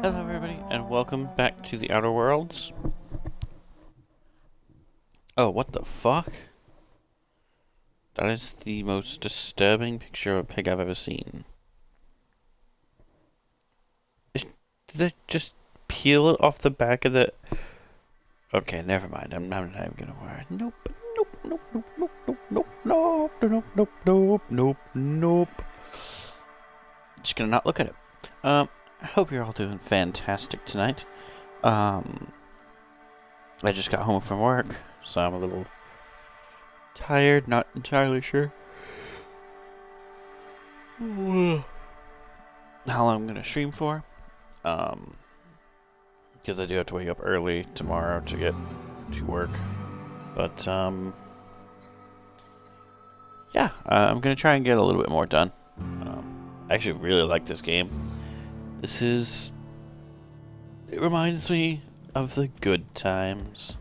Hello everybody, and welcome back to the Outer Worlds. Oh, what the fuck? That is the most disturbing picture of a pig I've ever seen. Did they just peel it off the back of the... Okay, never mind, I'm not even gonna worry. Nope, nope, nope, nope, nope, nope, nope, nope, nope, nope, nope, nope. Just gonna not look at it. I hope you're all doing fantastic tonight. I just got home from work, so I'm a little tired, not entirely sure how long I'm gonna stream for. Because I do have to wake up early tomorrow to get to work. But yeah, I'm gonna try and get a little bit more done. I actually really like this game. It reminds me of the good times.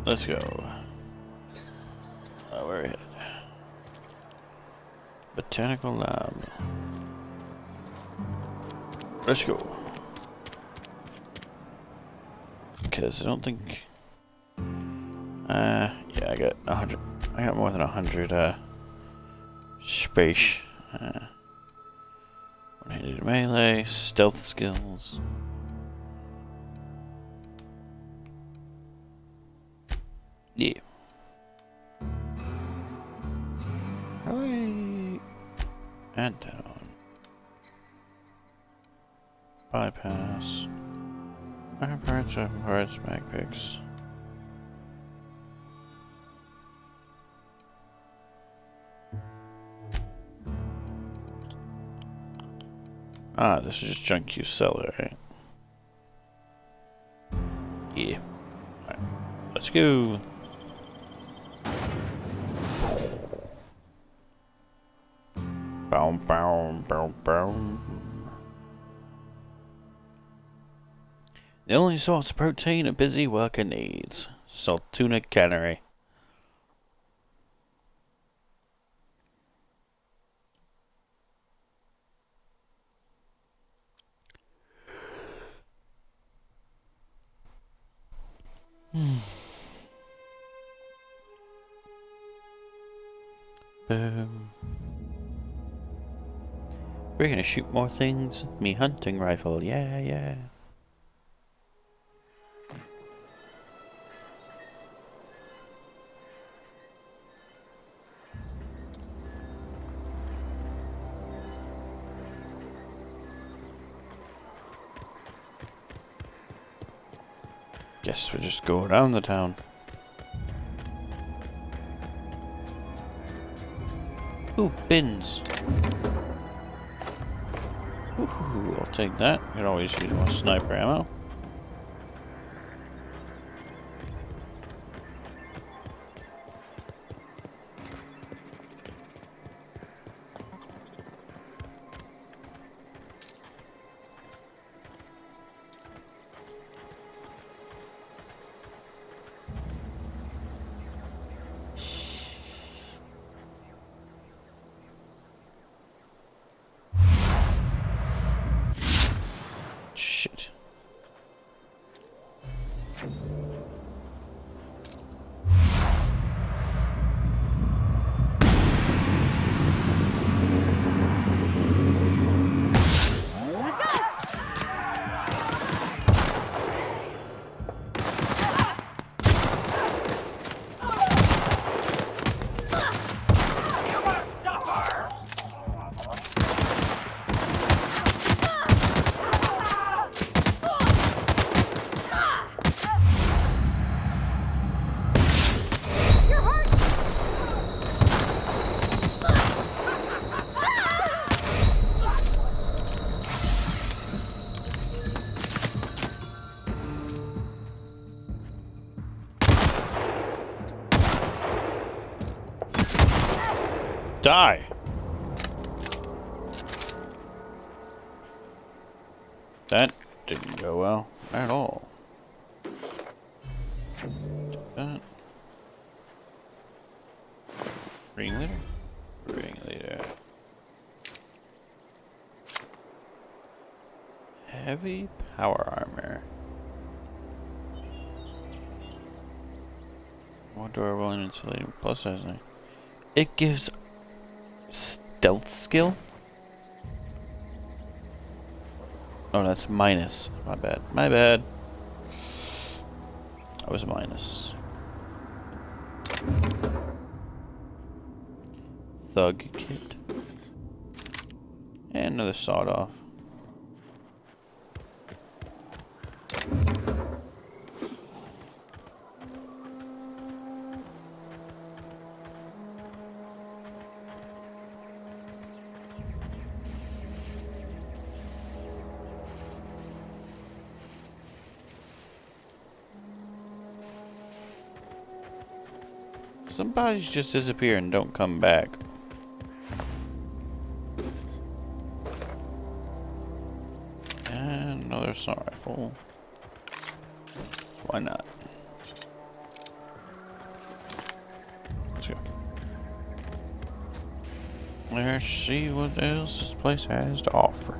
Let's go. We're headed. Botanical lab. Let's go. Because I don't think... yeah, I got 100. I got more than 100, space. One-handed melee, stealth skills. Yeah. Hooray! And down. Bypass. Iron parts, mag picks. Ah, this is just junk you sell, right? Yeah. Alright. Let's go. Bow, bow, bow, bow. The only source of protein a busy worker needs. Saltuna Cannery. Boom. We're gonna shoot more things with me hunting rifle. Yeah, yeah. Guess we just go around the town. Ooh, bins. Ooh, I'll take that. Could always use more sniper ammo. Shit. Die! That didn't go well at all. That. Ringleader? Ringleader. Heavy power armor. More durable and insulating. Plus, it gives stealth skill. Oh, that's minus. My bad. My bad. That was a minus. Thug kit. And another sawed off. Some bodies just disappear and don't come back. And another assault rifle. Why not? Let's go. Let's see what else this place has to offer.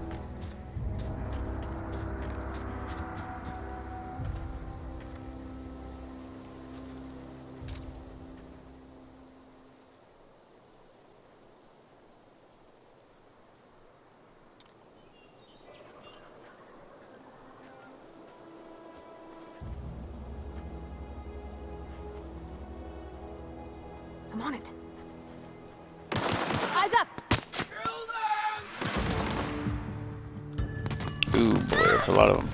I'm on it. Eyes up! Ooh, boy, that's a lot of them.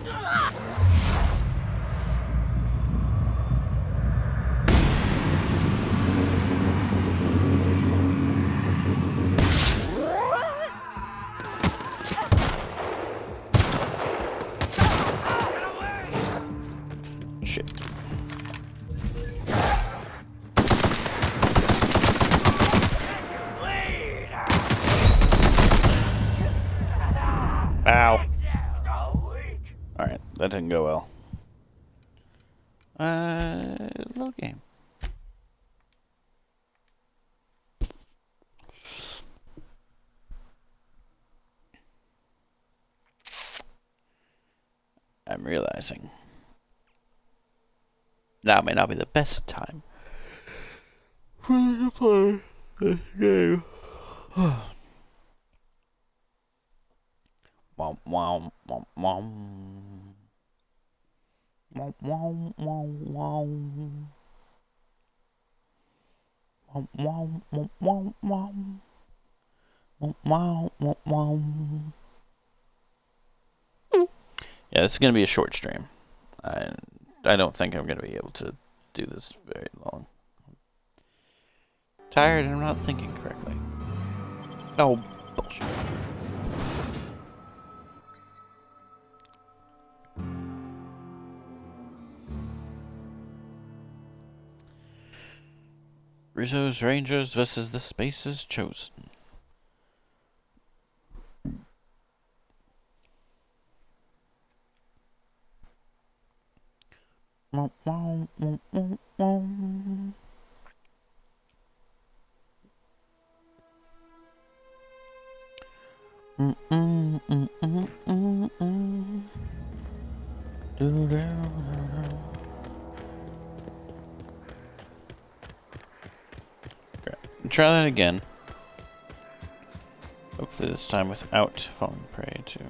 Shit. Ow. Alright, that didn't go well. Little game. I'm realizing now may not be the best time to play this game. Womp womp womp womp. Womp womp womp womp. Womp womp womp womp womp. Womp womp womp womp. Yeah, this is gonna be a short stream. I don't think I'm gonna be able to do this very long. Tired and I'm not thinking correctly. Oh, bullshit. Rizzo's Rangers versus the Spaces Chosen. Wow, wow, wow, wow, wow. Try that again. Hopefully this time without falling prey to.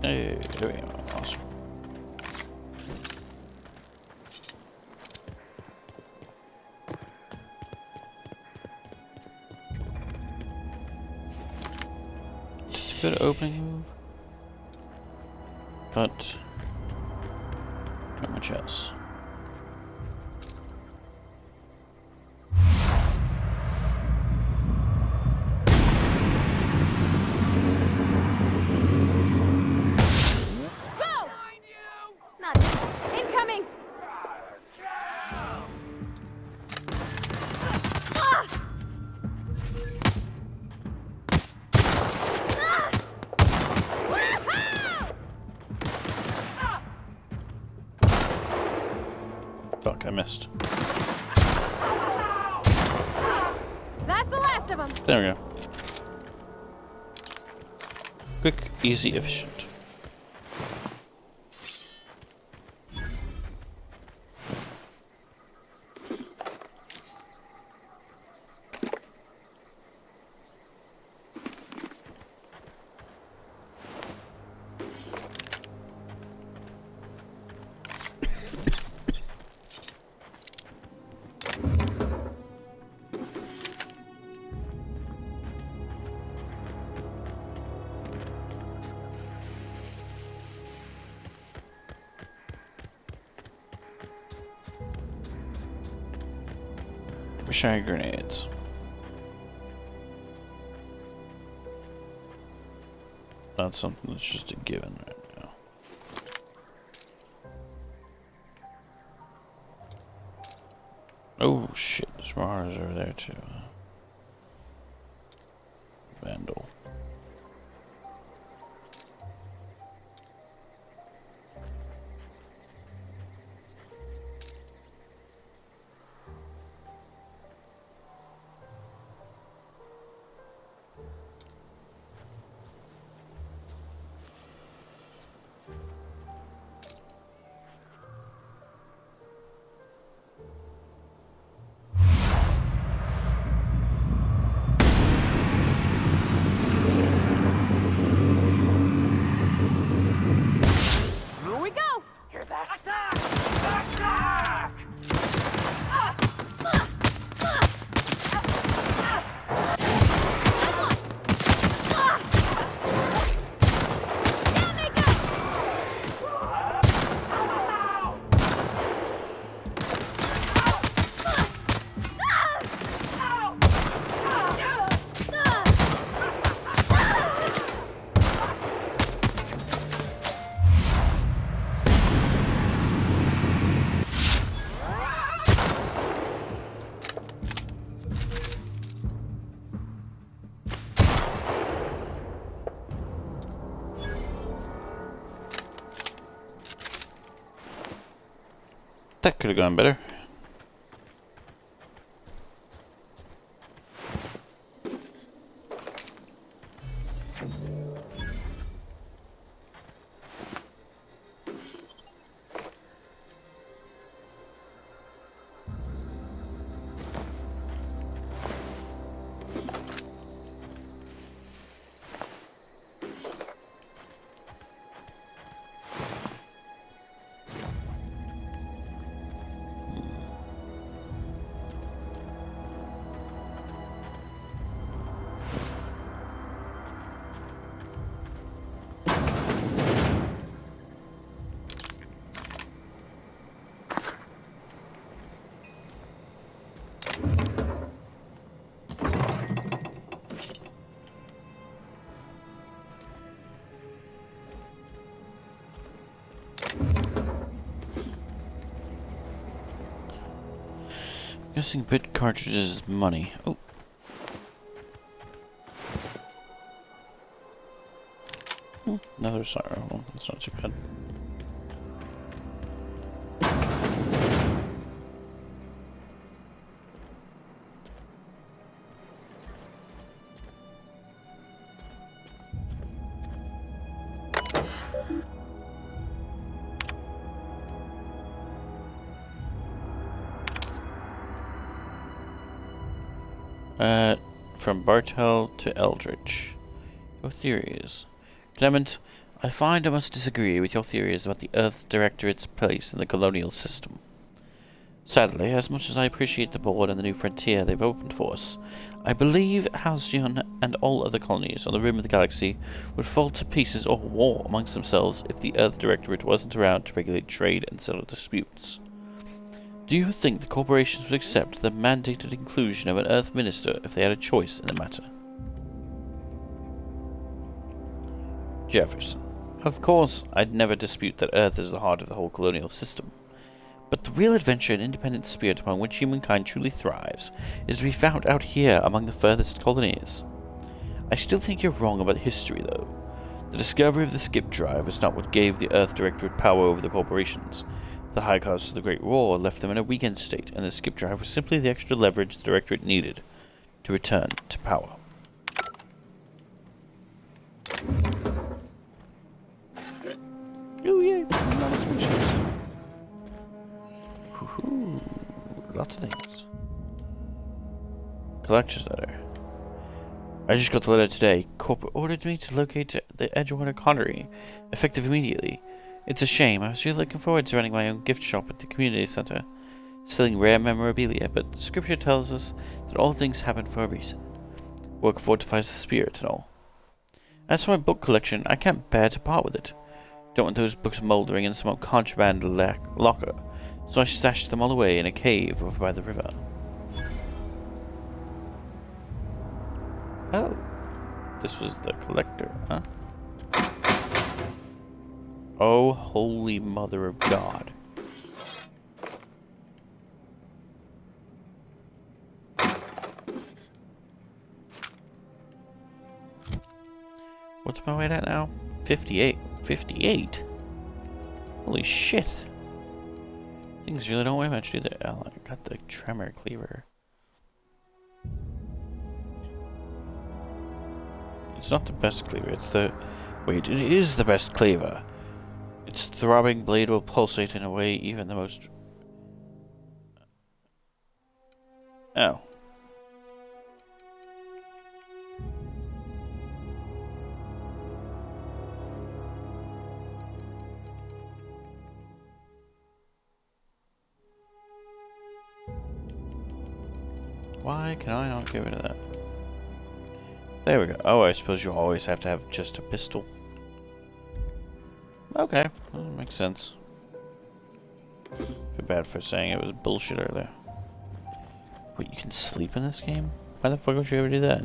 Hey, there we go. Awesome. It's a good opening move, but not much else. Fuck, I missed. That's the last of them. There we go. Quick, easy, efficient. Shiny grenades. That's something that's just a given right now. Oh shit, there's Mars over there too. Vandal. That could have gone better. Guessing bit cartridges is money. Oh. Another sorrow. Well, that's not too bad. From Bartel to Eldritch. Your theories. Clement, I find I must disagree with your theories about the Earth Directorate's place in the colonial system. Sadly, as much as I appreciate the board and the new frontier they've opened for us, I believe Halcyon and all other colonies on the rim of the galaxy would fall to pieces or war amongst themselves if the Earth Directorate wasn't around to regulate trade and settle disputes. Do you think the corporations would accept the mandated inclusion of an Earth Minister if they had a choice in the matter? Jefferson. Of course, I'd never dispute that Earth is the heart of the whole colonial system. But the real adventure and independent spirit upon which humankind truly thrives is to be found out here among the furthest colonies. I still think you're wrong about history, though. The discovery of the skip drive is not what gave the Earth Directorate power over the corporations. The high cost of the Great War left them in a weakened state, and the skip drive was simply the extra leverage the Directorate needed to return to power. things. Collector's letter. I just got the letter today. Corporate ordered me to locate the Edgewater Connery, effective immediately. It's a shame. I was really looking forward to running my own gift shop at the community center, selling rare memorabilia, but scripture tells us that all things happen for a reason. Work fortifies the spirit and all. As for my book collection, I can't bear to part with it. Don't want those books moldering in some contraband locker, so I stashed them all away in a cave over by the river. Oh, this was the collector, huh? Oh, holy mother of God. What's my weight at now? 58. 58? Holy shit. Things really don't weigh much, do they? Oh, I got the tremor cleaver. It's not the best cleaver, it's the... Wait, it is the best cleaver! Its throbbing blade will pulsate in a way even the most... Oh. Why can I not get rid of that? There we go. Oh, I suppose you always have to have just a pistol. Okay, well, that makes sense. Feel bad for saying it was bullshit earlier. Wait, you can sleep in this game? Why the fuck would you ever do that?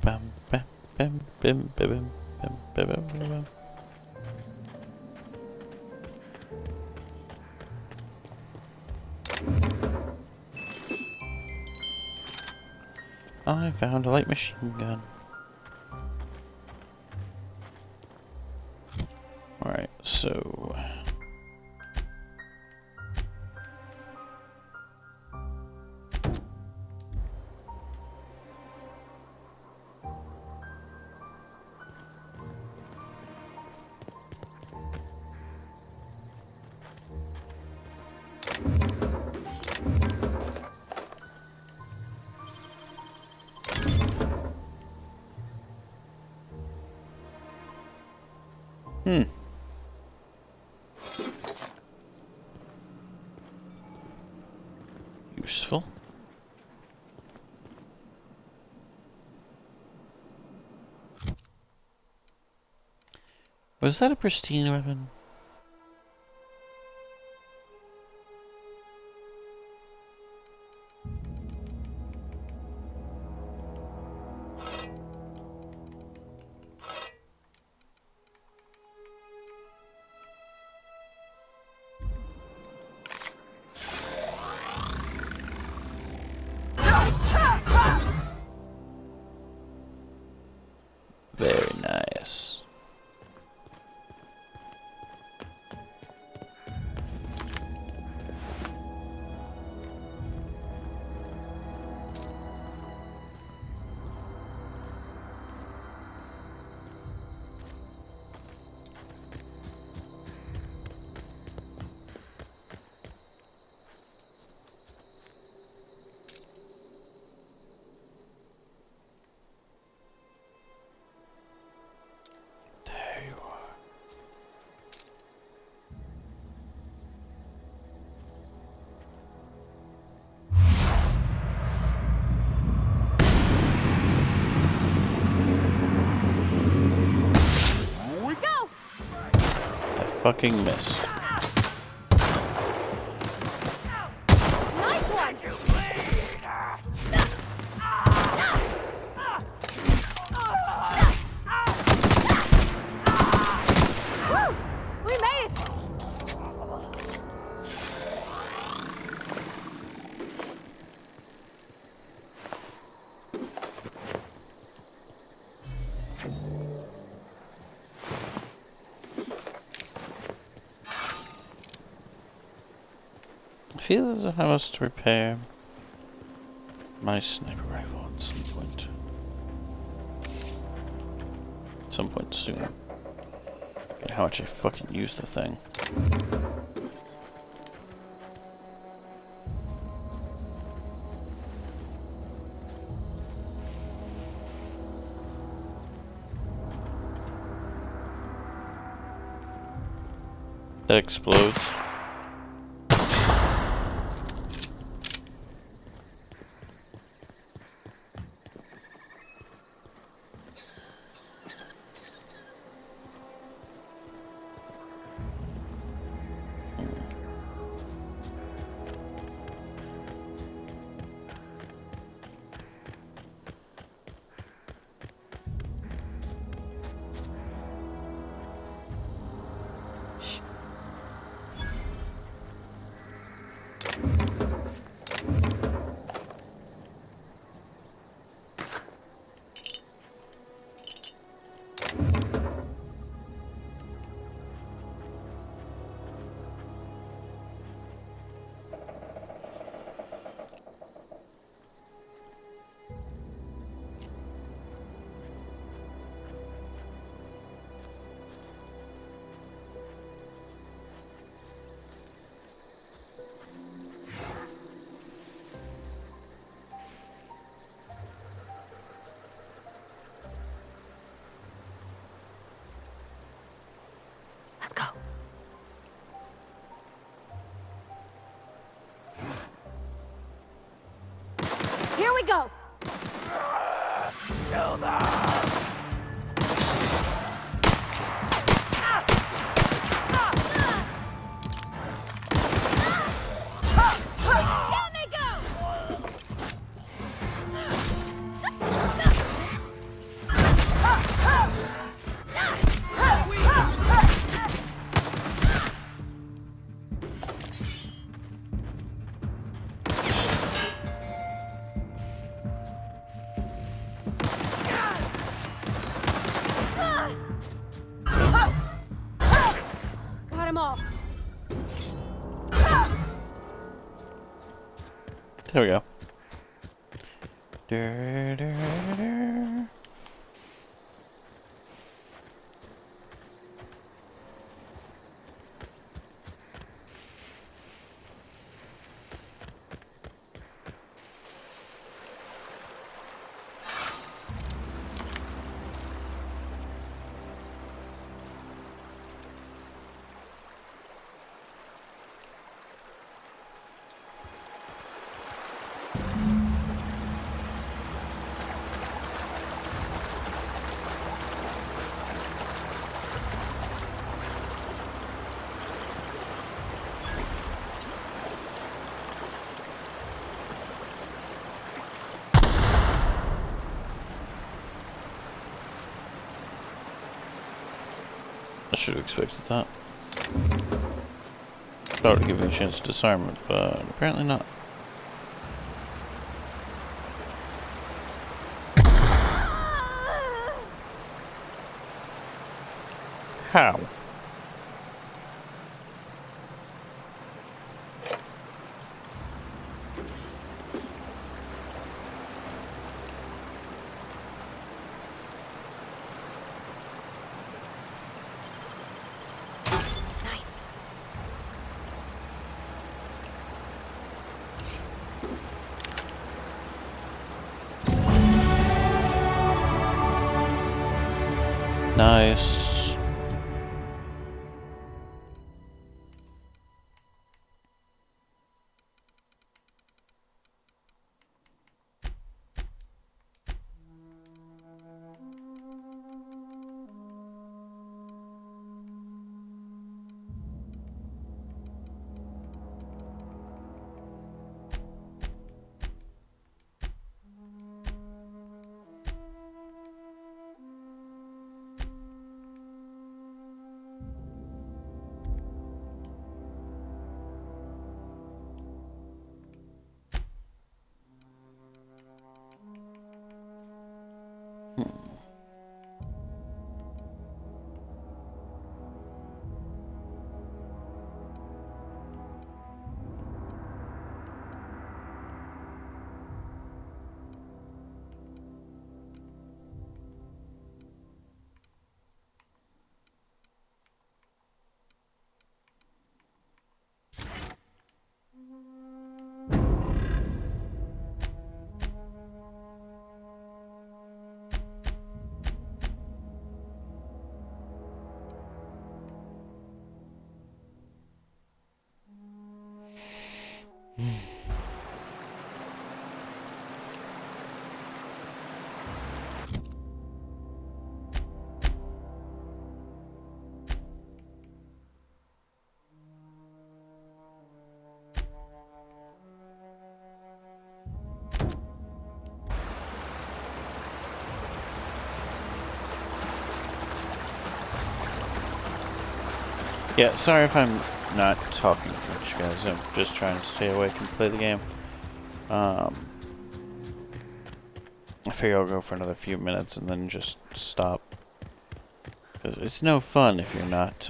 Bam, bam, bam, bam, bam, bam, bam, bam, bam. I found a light machine gun. Alright, so... Useful. Was that a pristine weapon? Very nice. There you are. Go! I fucking missed. Nice one! Woo! We made it! feel as if I must repair my sniper rifle at some point. Some point soon. And how much I fucking use the thing. That explodes. Let's go. Here we go. Down they go. Got him all. There we go. Dur, dur, dur. I should have expected that. Thought it would give me a chance to disarm it, but apparently not. How? Nice. Nice. Yeah, sorry if I'm not talking much, guys. I'm just trying to stay awake and play the game. I figure I'll go for another few minutes and then just stop. 'Cause it's no fun if you're not,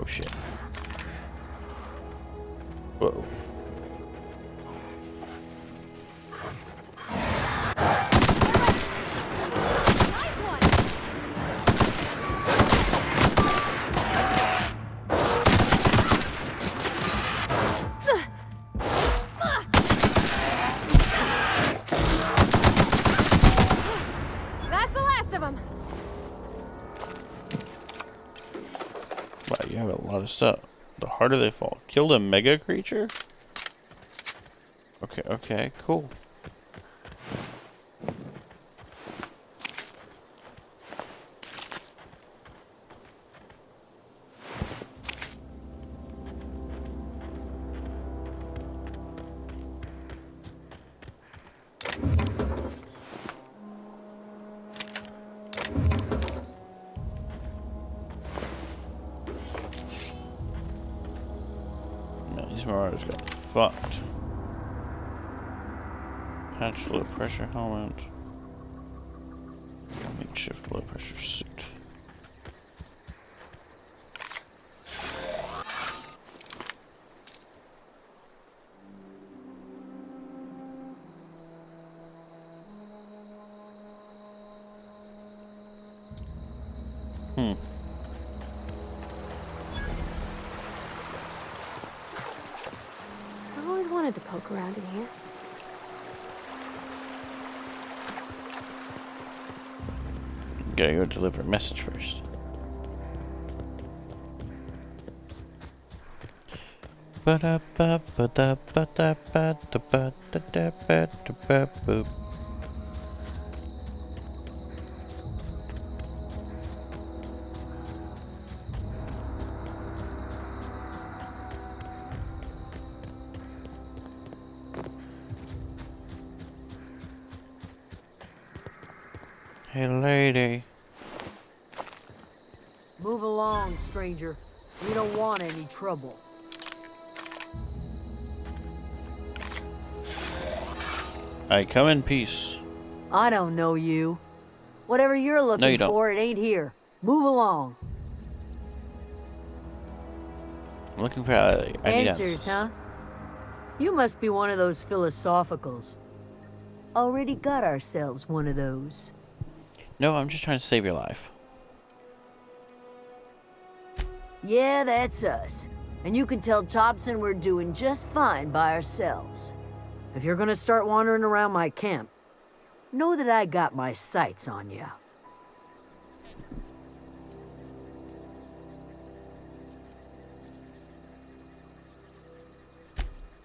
Oh shit. Whoa. Nice one. That's the last of them. Wow, you have a lot of stuff. The harder they fall. Killed a mega creature? Okay, okay, cool. Man, these marauders got fucked. Patch low pressure helmet. Makeshift low pressure suit. I've always wanted to poke around in here. Gotta go deliver a message first. Ba-da-ba-ba-da-ba-da-ba-da-ba-da-ba-boop. Hey, lady. Move along, stranger. We don't want any trouble. I come in peace. I don't know you. Whatever you're looking you don't. for, it ain't here. Move along. I'm looking for I need Answers, huh? You must be one of those philosophicals. Already got ourselves one of those. No, I'm just trying to save your life. Yeah, that's us. And you can tell Thompson we're doing just fine by ourselves. If you're gonna start wandering around my camp, know that I got my sights on you.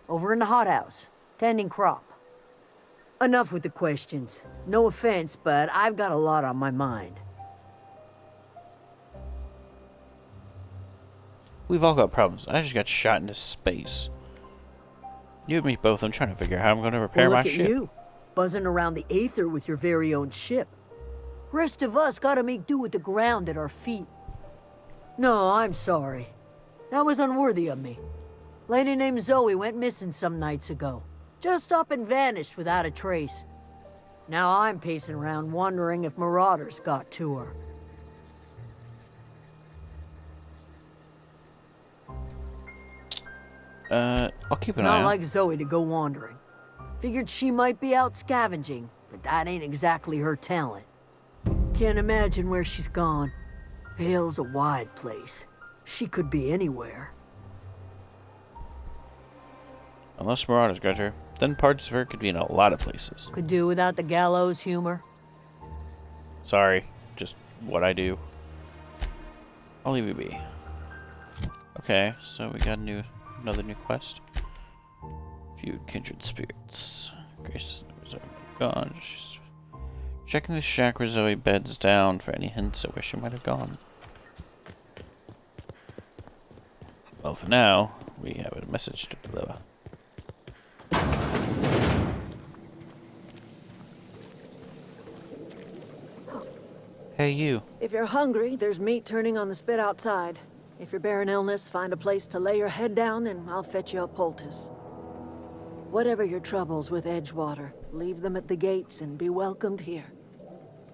Over in the hothouse, tending crop. Enough with the questions. No offense, but I've got a lot on my mind. We've all got problems. I just got shot into space. You and me both. I'm trying to figure out how I'm going to repair Well, my look at ship. you, buzzing around the aether with your very own ship. Rest of us gotta make do with the ground at our feet. No, I'm sorry. That was unworthy of me. Lady named Zoe went missing some nights ago. Just up and vanished without a trace. Now I'm pacing around wondering if marauders got to her. I'll keep It's an eye not out. like Zoe to go wandering. Figured she might be out scavenging, but that ain't exactly her talent. Can't imagine where she's gone. Vale's a wide place. She could be anywhere. Unless marauders got her, then parts of her could be in a lot of places. Could do without the gallows humor. Sorry, just what I do. I'll leave you be. Okay, so we got another new quest. Few kindred spirits. Grace is gone. She's checking the shack where Zoe beds down for any hints at where she might have gone. Well, for now, we have a message to deliver. Hey, you. If you're hungry, there's meat turning on the spit outside. If you're bearing illness, find a place to lay your head down and I'll fetch you a poultice. Whatever your troubles with Edgewater, leave them at the gates and be welcomed here.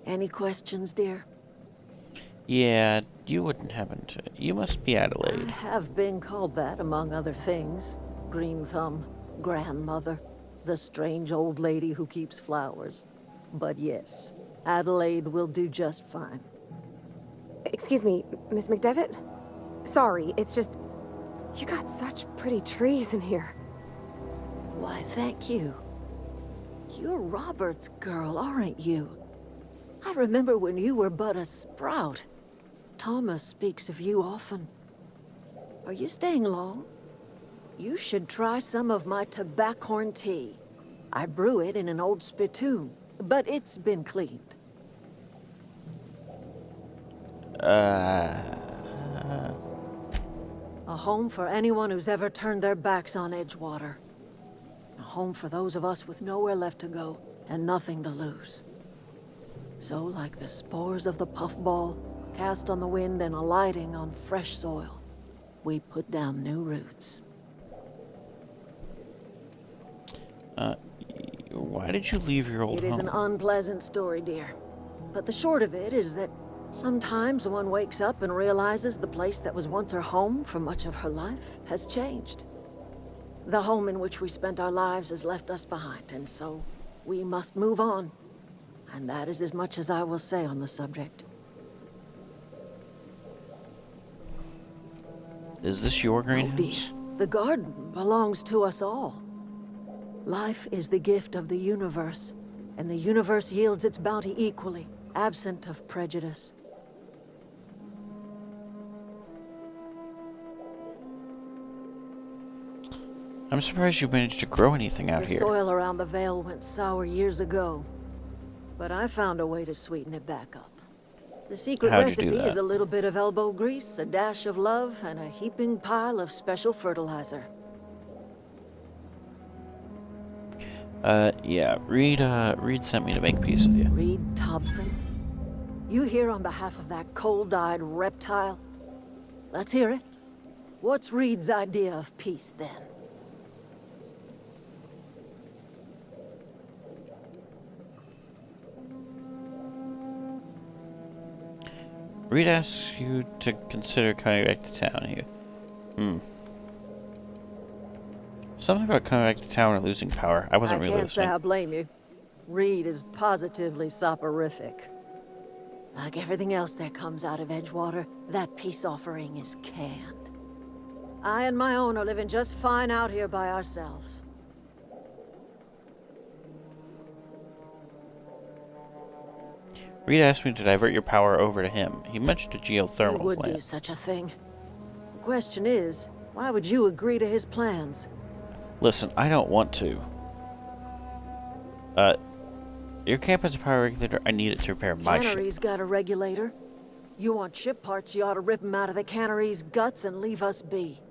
Any questions, dear? Yeah, you wouldn't happen to. You must be I Adelaide. have been called that, among other things. Green Thumb, grandmother, the strange old lady who keeps flowers. But yes, Adelaide will do just fine. Excuse me, Miss McDevitt? Sorry, it's just... You got such pretty trees in here. Why, thank you. You're Robert's girl, aren't you? I remember when you were but a sprout. Thomas speaks of you often. Are you staying long? You should try some of my tobaccorn tea. I brew it in an old spittoon, but it's been cleaned. A home for anyone who's ever turned their backs on Edgewater. A home for those of us with nowhere left to go and nothing to lose. So, like the spores of the puffball, cast on the wind and alighting on fresh soil, we put down new roots. Why did you leave your old It is an home? unpleasant story, dear. But the short of it is that sometimes one wakes up and realizes the place that was once her home for much of her life has changed. The home in which we spent our lives has left us behind, and so we must move on. And that is as much as I will say on the subject. Is this your Oh dear, greenhouse? the garden belongs to us all. Life is the gift of the universe, and the universe yields its bounty equally, absent of prejudice. I'm surprised you managed to grow anything out The here. soil around the Vale went sour years ago, but I found a way to sweeten it back up. The secret How'd you do recipe that? is a little bit of elbow grease, a dash of love, and a heaping pile of special fertilizer. Yeah, Reed sent me to make peace with you. Reed Thompson? You here on behalf of that cold-eyed reptile? Let's hear it. What's Reed's idea of peace, then? Reed asks you to consider coming back to town here. Something about coming back to town and losing power. I wasn't I really can't say listening. I blame you. Reed is positively soporific. Like everything else that comes out of Edgewater, that peace offering is canned. I and my own are living just fine out here by ourselves. Reed asked me to divert your power over to him. He mentioned a He geothermal would do plant. such a thing. The question is, why would you agree to his plans? Listen, I don't want to. Your camp has a power regulator. I need it to repair my ship. Cannery's got a regulator. You want ship parts, you ought to rip 'em out of the cannery's guts and leave us be.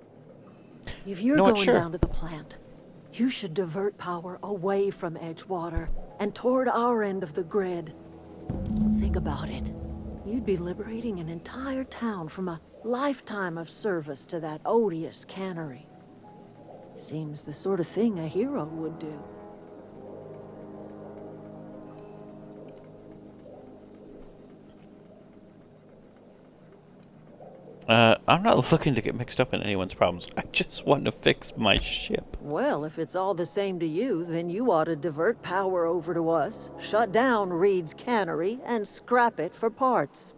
If you're know what, going sure. down to the plant, you should divert power away from Edgewater and toward our end of the grid. Think about it. You'd be liberating an entire town from a lifetime of service to that odious cannery. Seems the sort of thing a hero would do. I'm not looking to get mixed up in anyone's problems. I just want to fix my ship. Well, if it's all the same to you, then you ought to divert power over to us, shut down Reed's cannery, and scrap it for parts.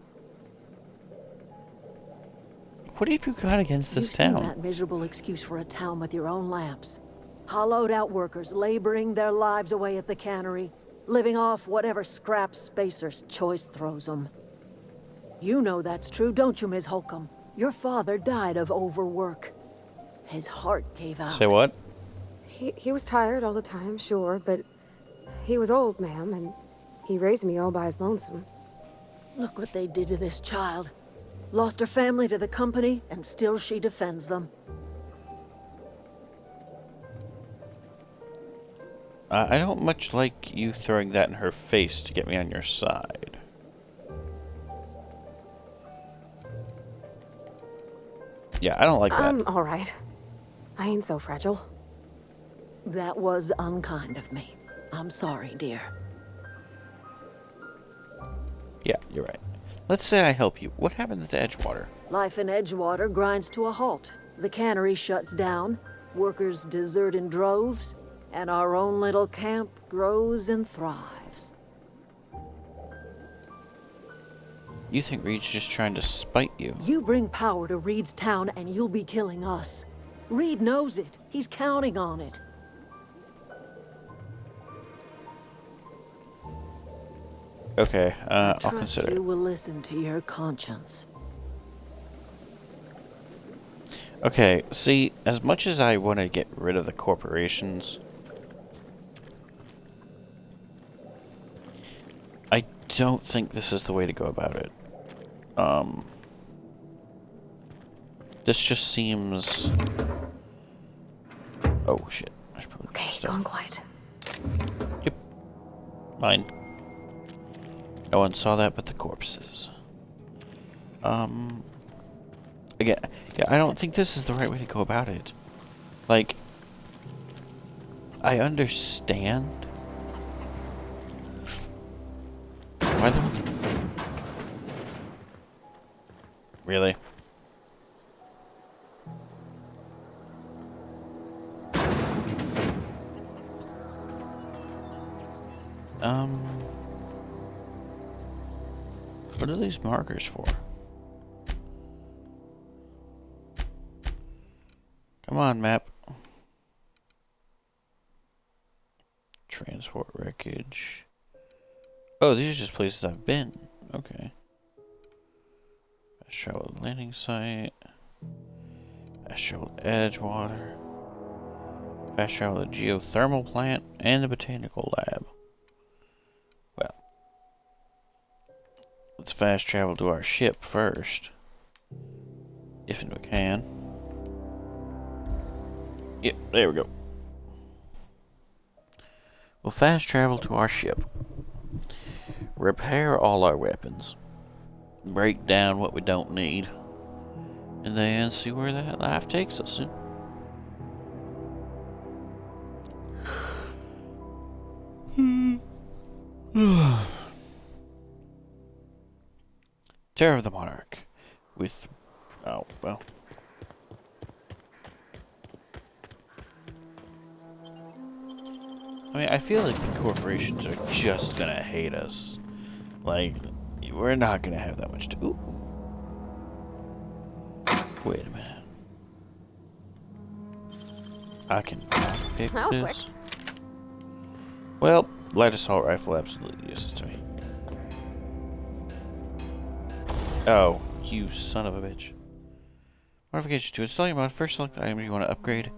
What have you got against this You've seen town? that miserable excuse for a town with your own lamps. Hollowed out workers laboring their lives away at the cannery, living off whatever scrap Spacer's choice throws them. You know that's true, don't you, Ms. Holcomb? Your father died of overwork. His heart gave out. Say what? He was tired all the time, sure, but he was old, ma'am, and he raised me all by his lonesome. Look what they did to this child. Lost her family to the company, and still she defends them. I don't much like you throwing that in her face to get me on your side. Yeah, I don't like that. I'm all right. I ain't so fragile. That was unkind of me. I'm sorry, dear. Yeah, you're right. Let's say I help you. What happens to Edgewater? Life in Edgewater grinds to a halt. The cannery shuts down, workers desert in droves, and our own little camp grows and thrives. You think Reed's just trying to spite you? You bring power to Reed's town and you'll be killing us. Reed knows it. He's counting on it. Okay, I'll Trust consider you it. will listen to your conscience. Okay, see, as much as I want to get rid of the corporations, I don't think this is the way to go about it. This just seems... Oh, shit. I should probably put Okay, stuff. gone quiet. Yep. Mine. No one saw that but the corpses. Again, yeah, I don't think this is the right way to go about it. Like, I understand. Why the... Really? What are these markers for? Come on, map. Transport wreckage. Oh, these are just places I've been. Okay. Fast travel landing site. Fast travel to Edgewater. Fast travel to geothermal plant and the botanical lab. Well, let's fast travel to our ship first. If we can. Yep, there we go. We'll fast travel to our ship. Repair all our weapons. Break down what we don't need. And then see where that life takes us. Terror of the Monarch. With... Oh, well. I mean, I feel like the corporations are just gonna hate us. Like, we're not gonna have that much to... Ooh. Wait a minute. I can pick That was this. Well, light assault rifle absolutely useless to me. Oh, you son of a bitch. Modifications to install your mod. First select the item you want to upgrade.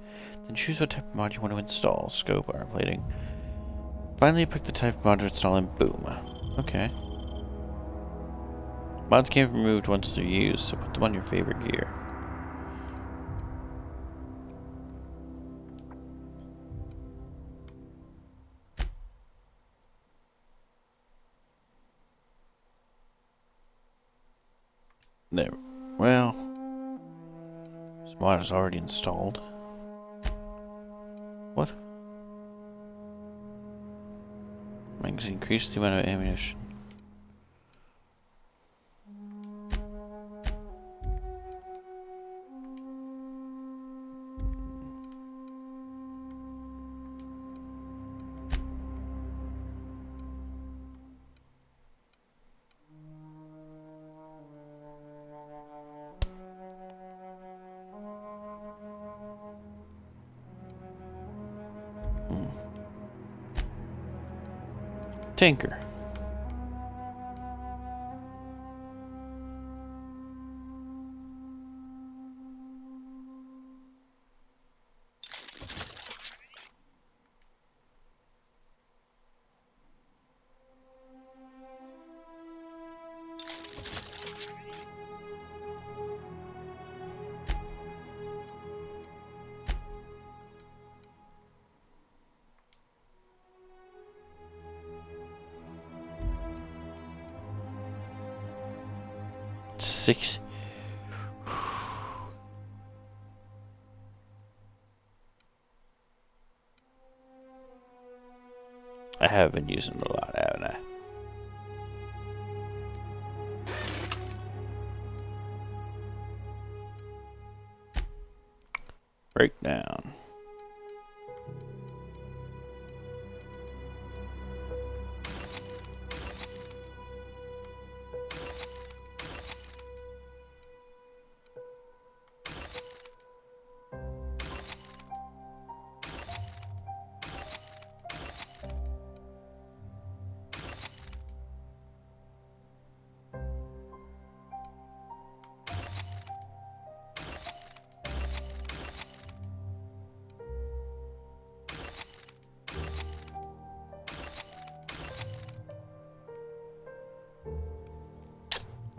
Then choose what type of mod you want to install. Scope, armor plating. Finally pick the type of mod to install and boom. Okay. Mods can't be removed once they're used, so put them on your favorite gear. There. Well, this mod is already installed. What? Increase the amount of ammunition. Tinker. Six. I have been using it a lot, haven't I? Breakdown.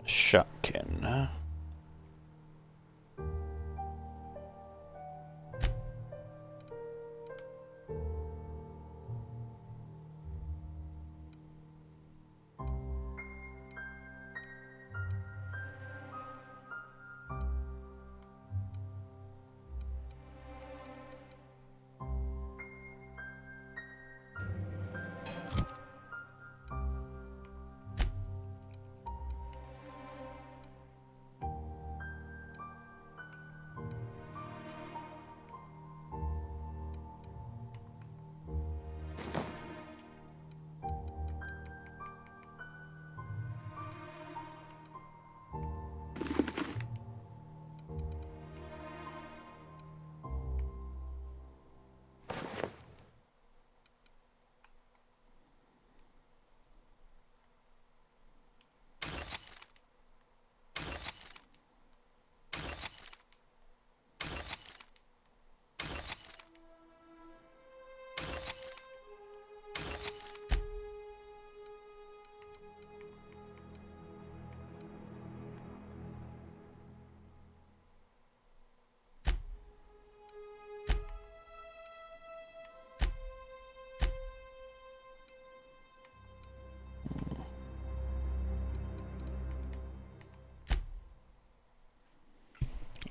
Shotgun, huh?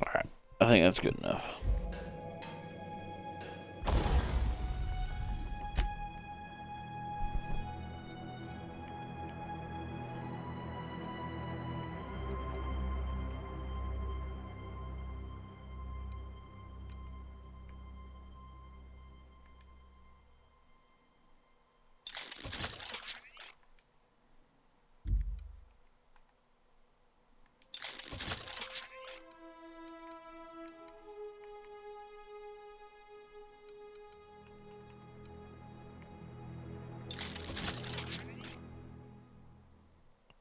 Alright, I think that's good enough.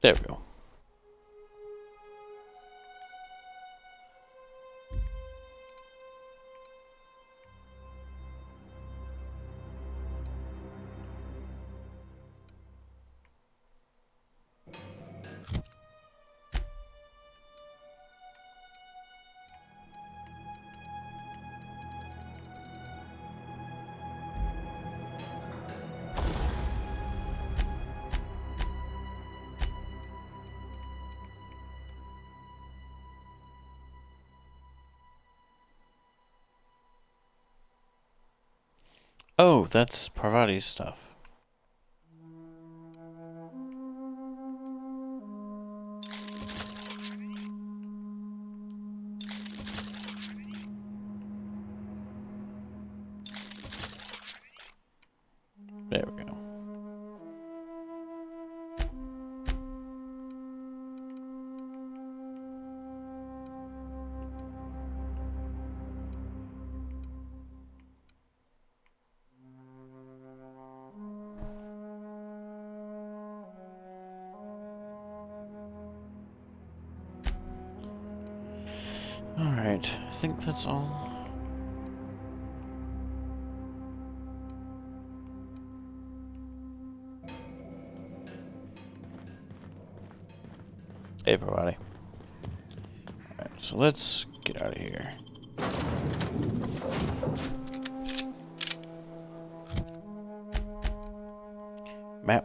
There we go. Oh, that's Parvati's stuff. There we go. Alright, I think that's all. Hey, Parvati. Alright, so let's get out of here. Map.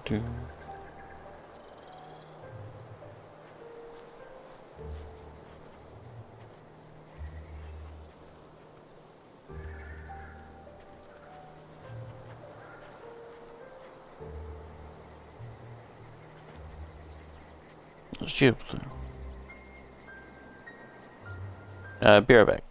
Do. Shoot. Be right back.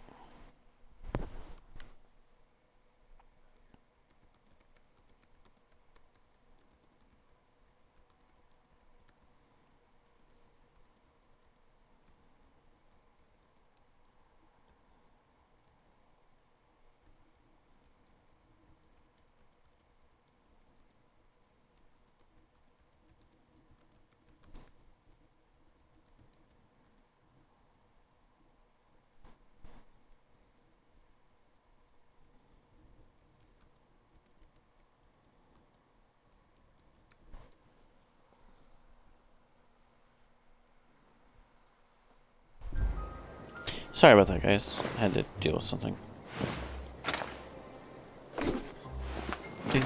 Sorry about that, guys. I had to deal with something. Ding.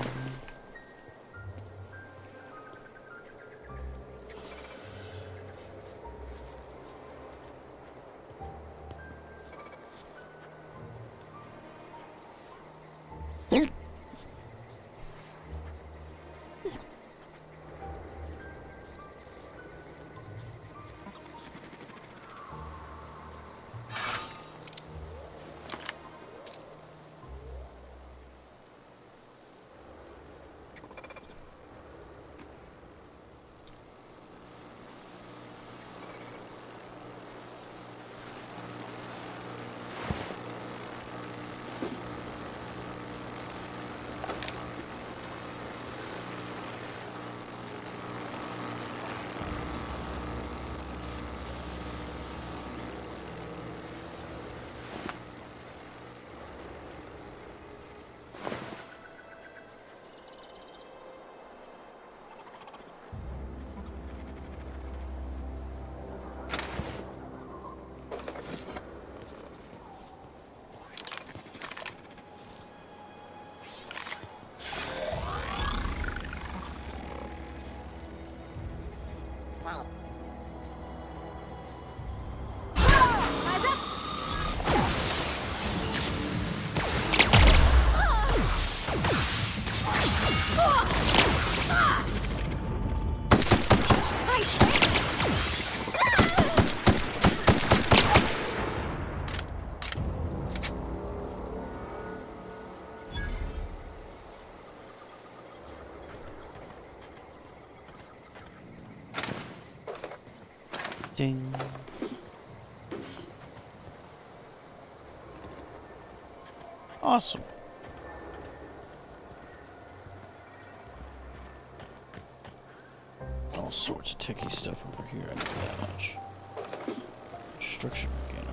Ding. Awesome. sorts of techie stuff over here. I know that much. Construction mechanical.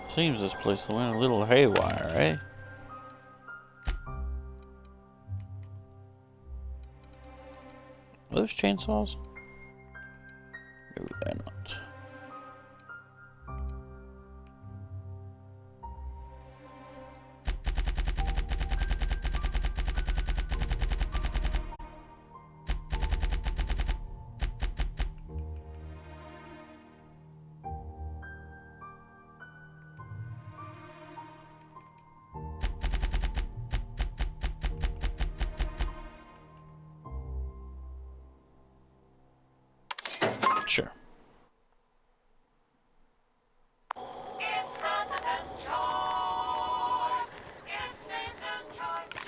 Seems this place went a little haywire, eh? Are those chainsaws? No, they're not. Sure. It's not the best choice. It's Mace's choice.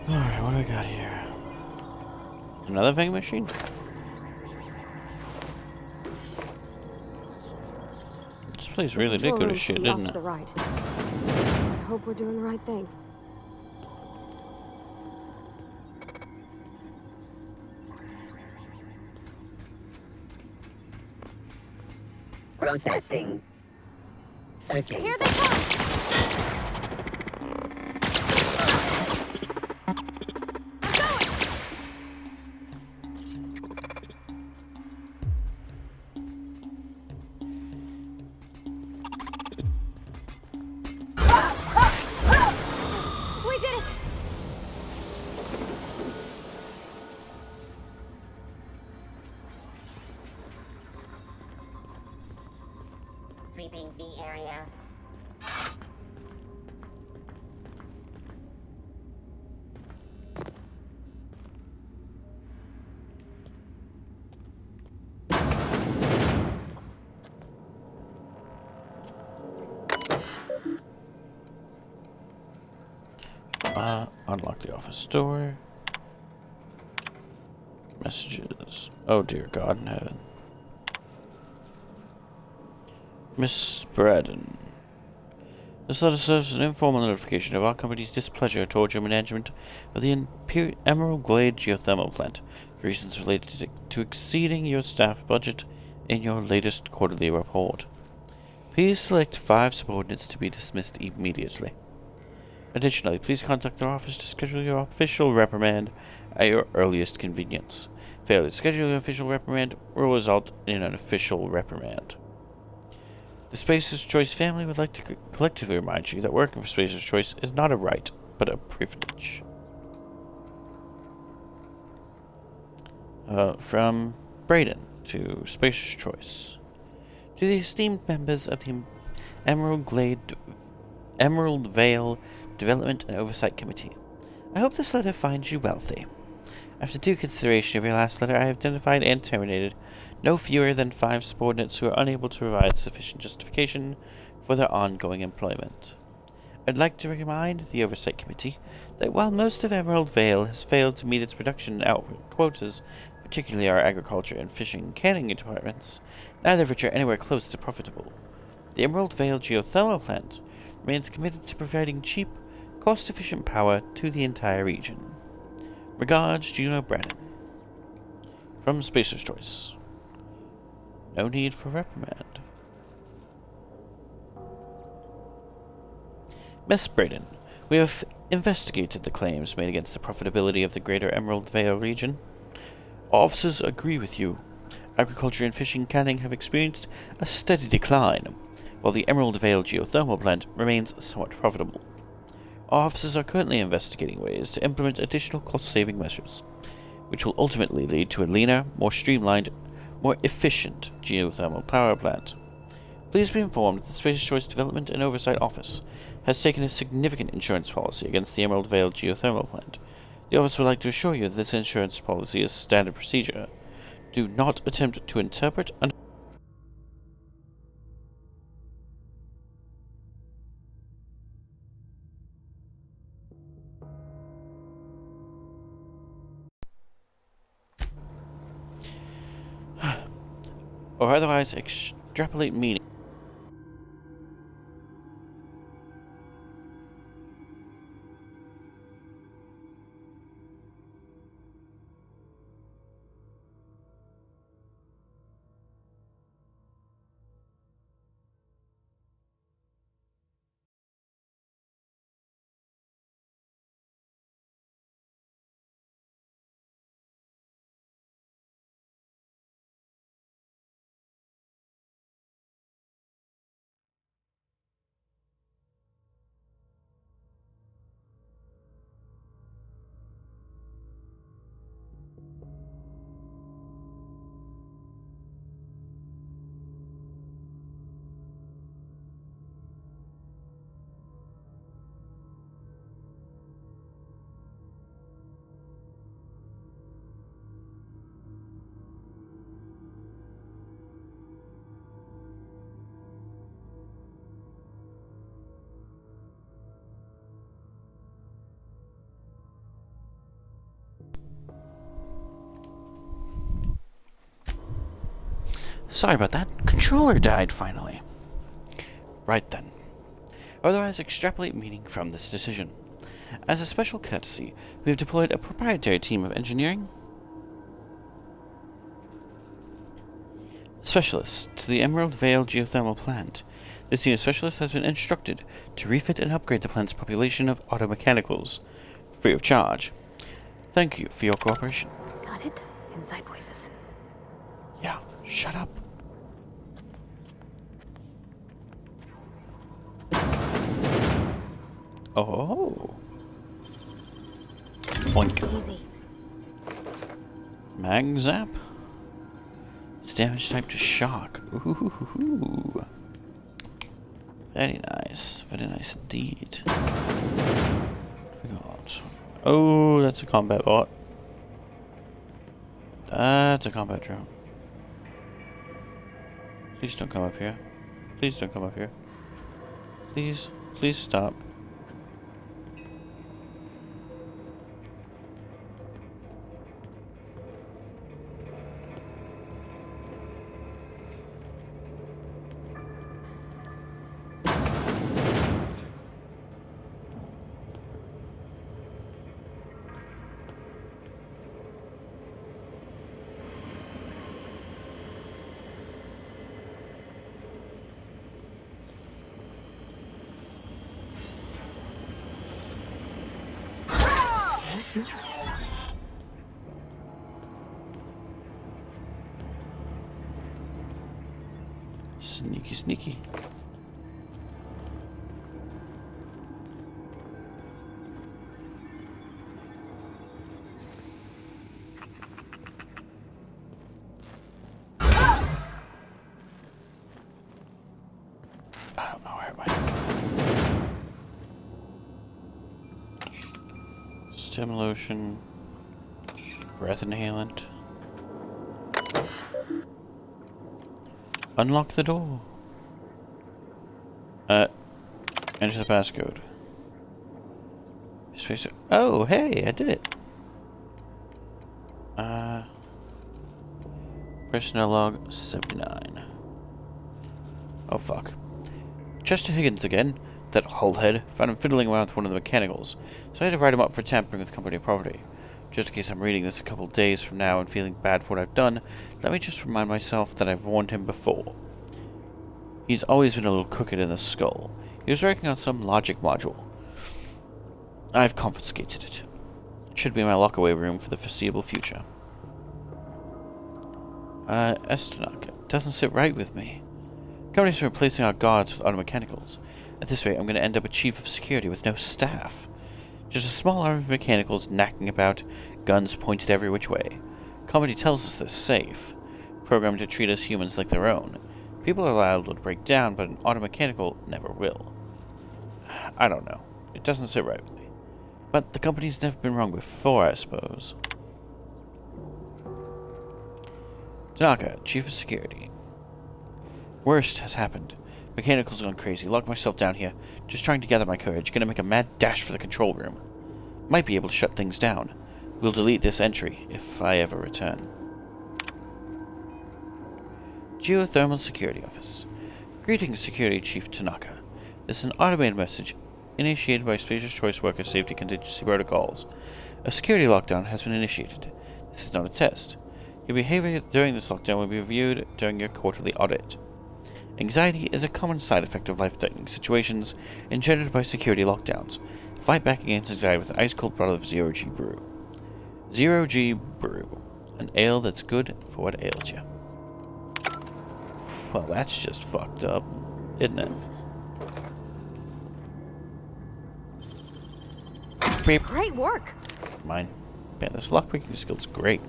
Alright, what do we got here? Another vending machine? This place really did go to shit, Off didn't to it? the right. I hope we're doing the right thing. Processing. Searching. Here they come! We did it! Sweeping the area. Unlock the office door. Messages. Oh dear God in heaven. Miss Braden. This letter serves as an informal notification of our company's displeasure towards your management of the Emerald Glade geothermal plant for reasons related to exceeding your staff budget in your latest quarterly report. Please select 5 subordinates to be dismissed immediately. Additionally, please contact our office to schedule your official reprimand at your earliest convenience. Failure to schedule your official reprimand will result in an official reprimand. The Spacer's Choice family would like to collectively remind you that working for Spacer's Choice is not a right, but a privilege. From Braden to Spacer's Choice. To the esteemed members of the Emerald Vale Development and Oversight Committee, I hope this letter finds you wealthy. After due consideration of your last letter, I have identified and terminated no fewer than 5 subordinates who are unable to provide sufficient justification for their ongoing employment. I'd like to remind the Oversight Committee that while most of Emerald Vale has failed to meet its production and output quotas, particularly our agriculture and fishing canning departments, neither of which are anywhere close to profitable. The Emerald Vale geothermal plant remains committed to providing cheap, cost-efficient power to the entire region. Regards, Juno Brennan. From Spacer's Choice. No need for reprimand. Miss Braden, we have investigated the claims made against the profitability of the greater Emerald Vale region. Officers agree with you. Agriculture and fishing canning have experienced a steady decline, while the Emerald Vale geothermal plant remains somewhat profitable. Our officers are currently investigating ways to implement additional cost-saving measures, which will ultimately lead to a leaner, more streamlined, more efficient geothermal power plant. Please be informed that the Spacer's Choice Development and Oversight Office has taken a significant insurance policy against the Emerald Vale geothermal plant. The office would like to assure you that this insurance policy is standard procedure. Do not attempt to interpret and or otherwise extrapolate meaning. Sorry about that. Controller died finally. Right then. Otherwise extrapolate meaning from this decision. As a special courtesy, we have deployed a proprietary team of engineering specialists to the Emerald Vale geothermal plant. This team of specialists has been instructed to refit and upgrade the plant's population of automechanicals, free of charge. Thank you for your cooperation. Got it? Inside voices. Yeah, shut up. Oh. Boink. Easy. Mag Zap. It's damage type to shock. Ooh. Very nice. Very nice indeed. Oh, that's a combat bot. That's a combat drone. Please don't come up here. Please don't come up here. Please stop. Sneaky. I don't know where am I? Stem lotion, breath inhalant. Unlock the door. Enter the passcode. Spacer. Oh, hey, I did it. Personnel log 79. Oh, fuck. Chester Higgins again. That hullhead. Found him fiddling around with one of the mechanicals, so I had to write him up for tampering with company property. Just in case I'm reading this a couple days from now and feeling bad for what I've done, let me just remind myself that I've warned him before. He's always been a little crooked in the skull. He was working on some logic module. I've confiscated it. It should be in my lockaway room for the foreseeable future. Estanaka. Doesn't sit right with me. Company's replacing our guards with automechanicals. At this rate, I'm going to end up a chief of security with no staff. Just a small army of mechanicals knacking about, guns pointed every which way. Company tells us they're safe, programmed to treat us humans like their own. People are liable to break down, but an automechanical never will. I don't know. It doesn't sit right with me. But the company's never been wrong before, I suppose. Tanaka, Chief of Security. Worst has happened. Mechanical's gone crazy. Locked myself down here. Just trying to gather my courage. Gonna make a mad dash for the control room. Might be able to shut things down. We'll delete this entry, if I ever return. Geothermal Security Office. Greetings, Security Chief Tanaka. This is an automated message initiated by Spacer's Choice Worker Safety Contingency Protocols. A security lockdown has been initiated. This is not a test. Your behavior during this lockdown will be reviewed during your quarterly audit. Anxiety is a common side effect of life-threatening situations engendered by security lockdowns. Fight back against anxiety with an ice-cold bottle of Zero G Brew. Zero G Brew. An ale that's good for what ails you. Well, that's just fucked up, isn't it? Beep. Great work. Mine. Man, this lockpicking skill's great.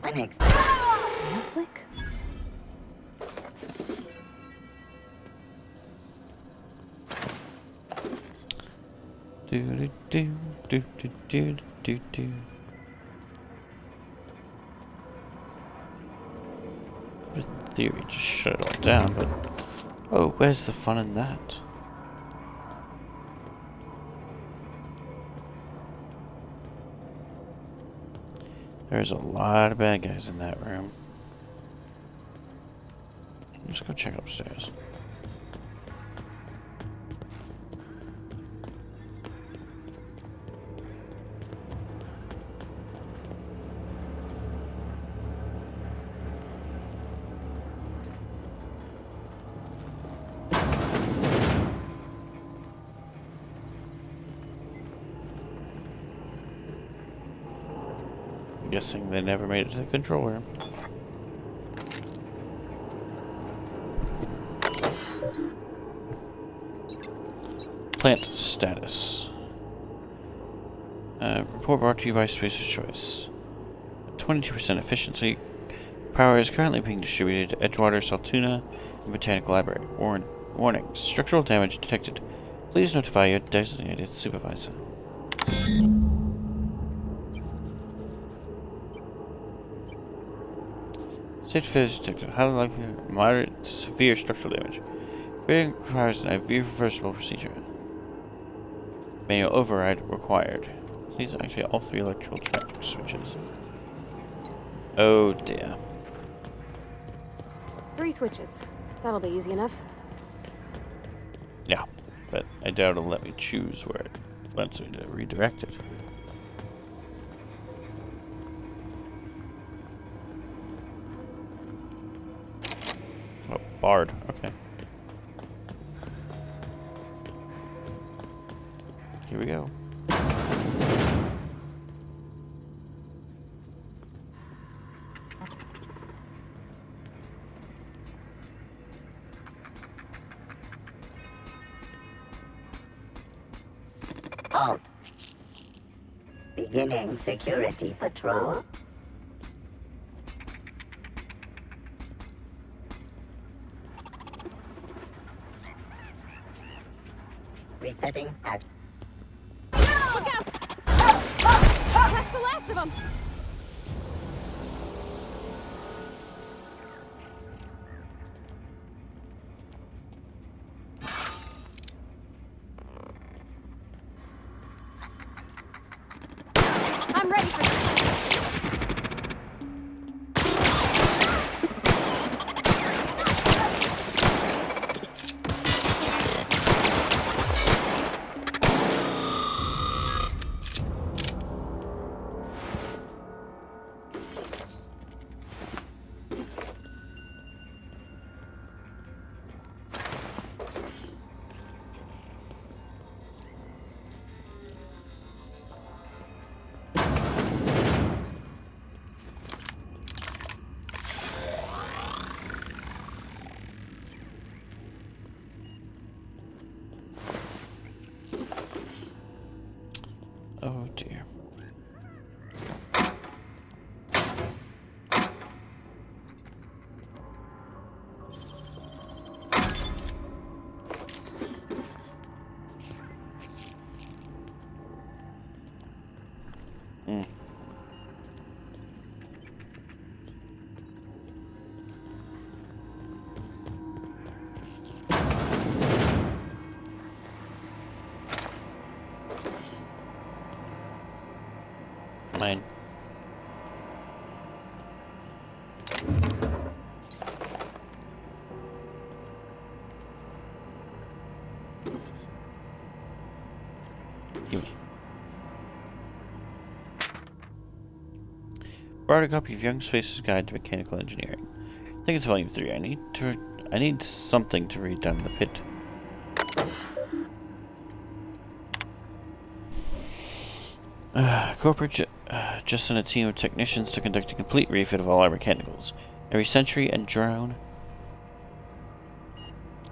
Unexpected. Slick. Do do do do do do do do. In theory, just shut it all down, but oh, where's the fun in that? There's a lot of bad guys in that room. Let's go check upstairs. Guessing they never made it to the control room. Plant status. Report brought to you by Spacer's Choice. 22% efficiency. Power is currently being distributed to Edgewater, Saltuna, and Botanical Library. Warning. Structural damage detected. Please notify your designated supervisor. State failure detected. Highly likely moderate to severe structural damage. Repairing requires an IV reversible procedure. Manual override required. Please activate all 3 electrical traffic switches. Oh dear. 3 switches. That'll be easy enough. Yeah, but I doubt it'll let me choose where it wants me to redirect it. Oh, barred. Okay. Here we go. Halt. Beginning security patrol. Resetting out. Look out! That's the last of them! I'm ready for this. Oh dear. Mine. Give me. Borrowed a copy of Young Space's Guide to Mechanical Engineering. I think it's volume 3. I need something to read down in the pit. Corporate just sent a team of technicians to conduct a complete refit of all our mechanicals. Every Sentry and drone.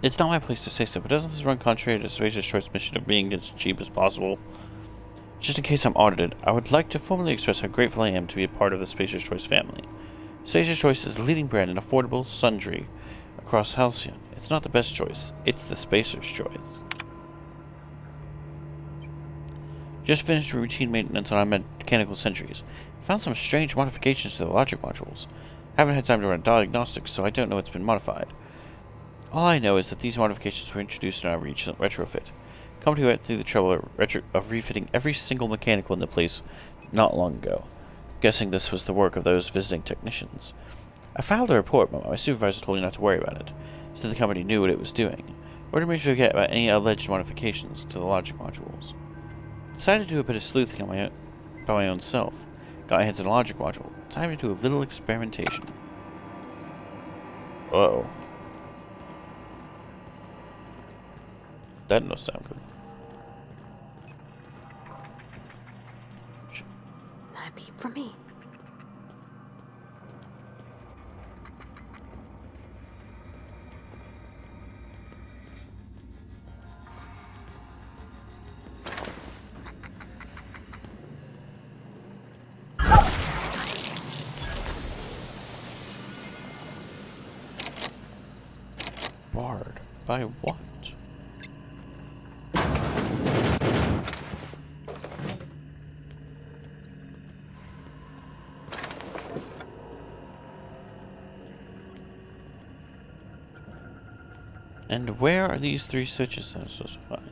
It's not my place to say so, but doesn't this run contrary to Spacer's Choice mission of being as cheap as possible? Just in case I'm audited, I would like to formally express how grateful I am to be a part of the Spacer's Choice family. Spacer's Choice is the leading brand in affordable sundry across Halcyon. It's not the best choice, it's the Spacer's Choice. Just finished routine maintenance on our mechanical sentries. Found some strange modifications to the logic modules. Haven't had time to run diagnostics, so I don't know what's been modified. All I know is that these modifications were introduced in our recent retrofit. Company went through the trouble of refitting every single mechanical in the place not long ago. Guessing this was the work of those visiting technicians. I filed a report, but my supervisor told me not to worry about it, so the company knew what it was doing. Ordered me to forget about any alleged modifications to the logic modules. Decided to do a bit of sleuthing on by my own self. Got my hands on a logic module. Time to do a little experimentation. Uh-oh. That doesn't sound good. Not a peep from me. Barred by what? And where are these 3 switches that I'm supposed to find?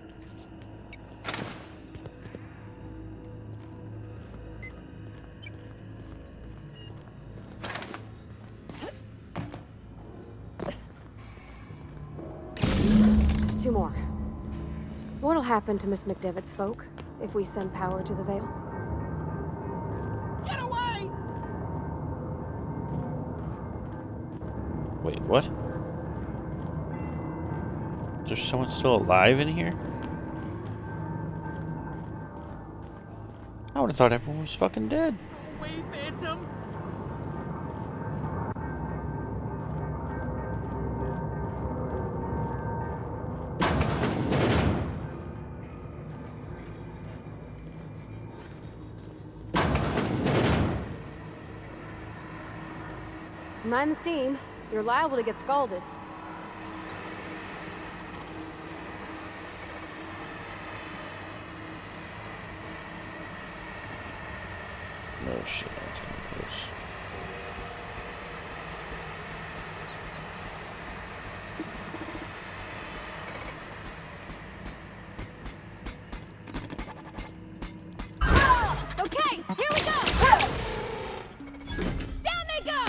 There's 2 more. What'll happen to Miss McDevitt's folk if we send power to the Vale? Get away! Wait, what? There's someone still alive in here? I would have thought everyone was fucking dead. Away, Phantom! Mind the steam. You're liable to get scalded. No shit, I'm taking close. Okay, here we go! Down they go!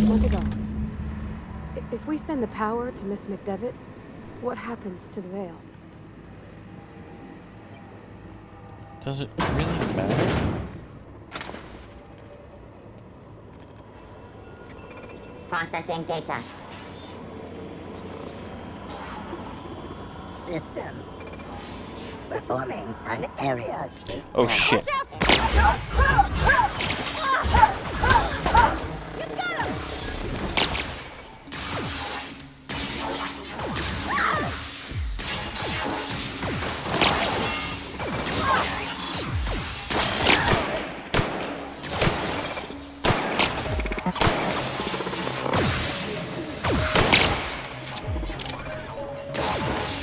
Want to go. If we send the power to Miss McDevitt, what happens to the veil? Does it really matter? Processing data. System. Performing an area sweep. Oh shit.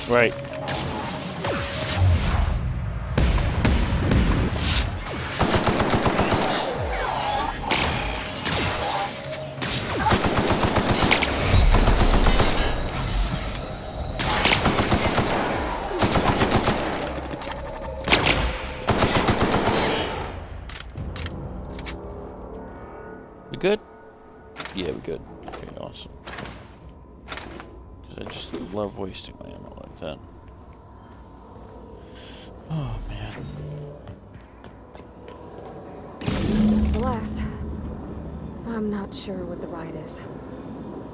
Right. We good? Yeah, we good. Okay, awesome. Because I just love wasting my ammo like that. Oh, man. That's the last. I'm not sure what the right is.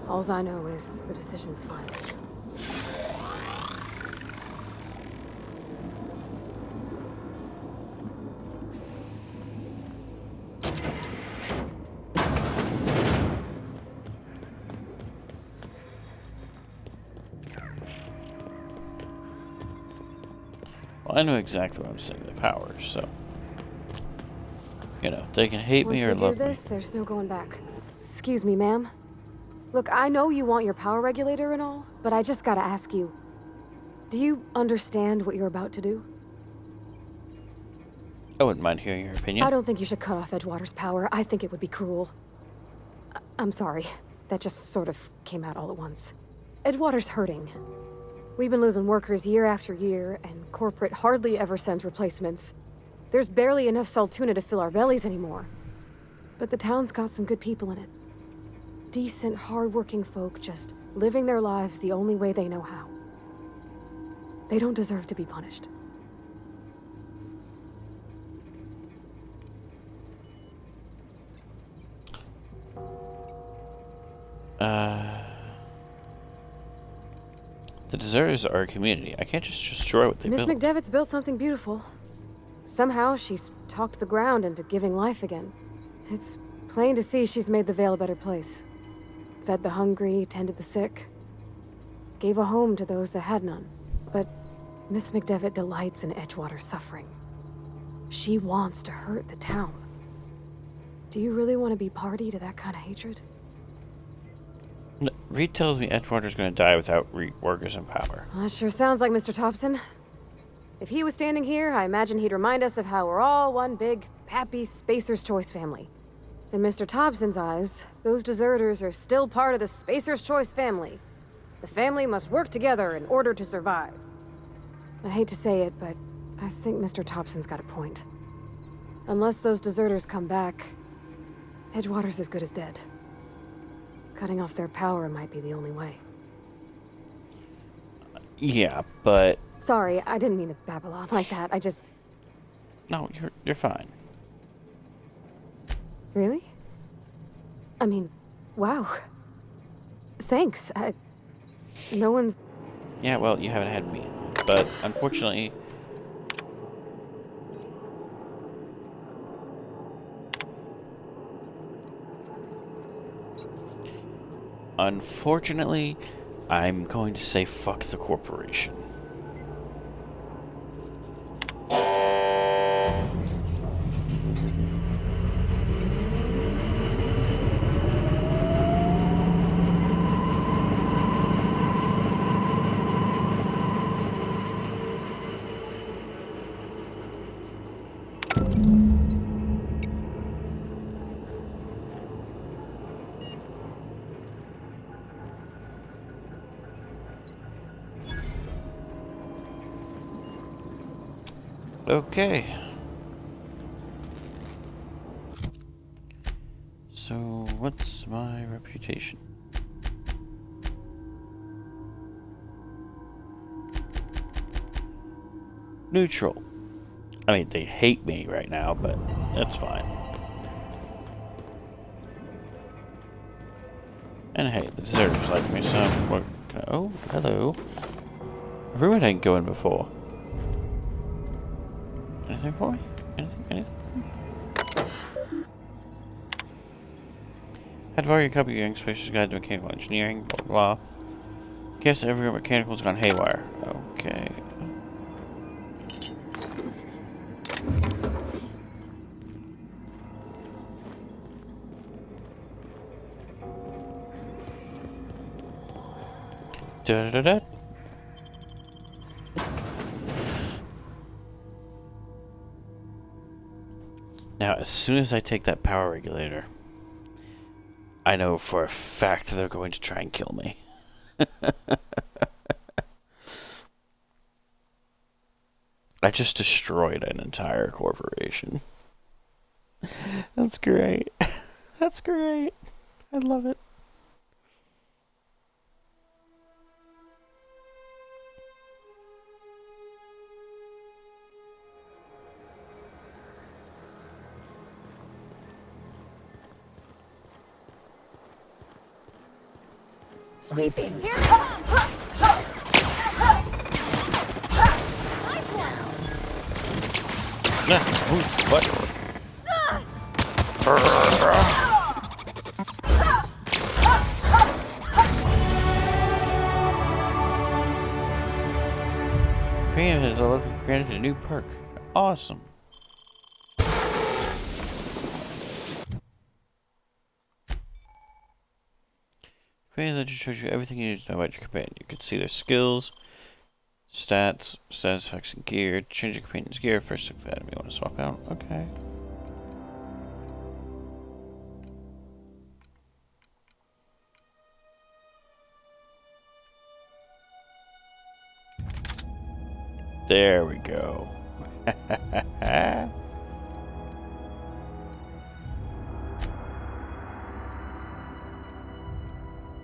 Alls I know is the decision's final. Well, I know exactly what I'm saying, the power, so. You know, they can hate Once me we or do love this, me. there's no going back. Excuse me, ma'am. Look, I know you want your power regulator and all, but I just gotta ask you. Do you understand what you're about to do? I wouldn't mind hearing your opinion. I don't think you should cut off Edgewater's power. I think it would be cruel. I'm sorry. That just sort of came out all at once. Edgewater's hurting. We've been losing workers year after year, and corporate hardly ever sends replacements. There's barely enough Saltuna to fill our bellies anymore. But the town's got some good people in it. Decent, hard-working folk just living their lives the only way they know how. They don't deserve to be punished. The deserters are a community. I can't just destroy what they Miss built. McDevitt's built something beautiful. Somehow she's talked the ground into giving life again. It's plain to see she's made the Vale a better place. Fed the hungry, tended the sick. Gave a home to those that had none. But Miss McDevitt delights in Edgewater's suffering. She wants to hurt the town. Do you really want to be party to that kind of hatred? Reed tells me Edgewater's going to die without workers in power. Well, that sure sounds like Mr. Thompson. If he was standing here, I imagine he'd remind us of how we're all one big, happy Spacer's Choice family. In Mr. Thompson's eyes, those deserters are still part of the Spacer's Choice family. The family must work together in order to survive. I hate to say it, but I think Mr. Thompson's got a point. Unless those deserters come back, Edgewater's as good as dead. Cutting off their power might be the only way. Yeah, but Sorry, I didn't mean to babble on like that. I just... no, you're fine. Really? I mean, wow. Thanks. No one's... Yeah, well, you haven't had me. But unfortunately... Unfortunately, I'm going to say fuck the corporation. Okay. So, what's my reputation? Neutral. I mean, they hate me right now, but that's fine. And hey, the deserters like me, so what can I, oh, hello. A room I didn't go in before. Anything for me? Anything? Had to borrow your copy of Young Spacer's Guide to Mechanical Engineering, blah blah. Guess every mechanical's gone haywire. Okay. Da da da. Now, as soon as I take that power regulator, I know for a fact they're going to try and kill me. I just destroyed an entire corporation. That's great. That's great. I love it. Sweeping. What? Pam has granted a new perk. Awesome. Pam Legend shows you everything you need to know about your companion. You can see their skills, stats, status effects, and gear. Change your companion's gear. First look at the enemy you want to swap out. Okay. There we go.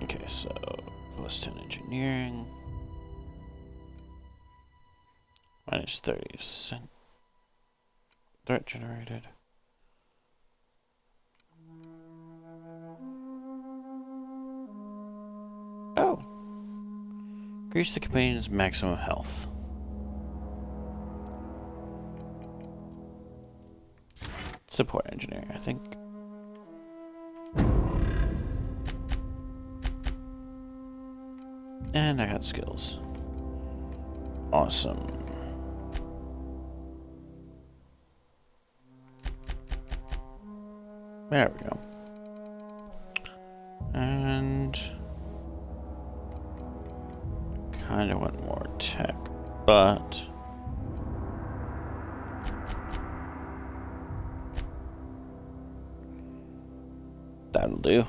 Okay, so plus 10 engineering. Minus 30%. Threat generated. Oh. Increase the companion's maximum health. Support engineer, I think. And I got skills. Awesome. There we go. And kind of want more tech, but that'll do.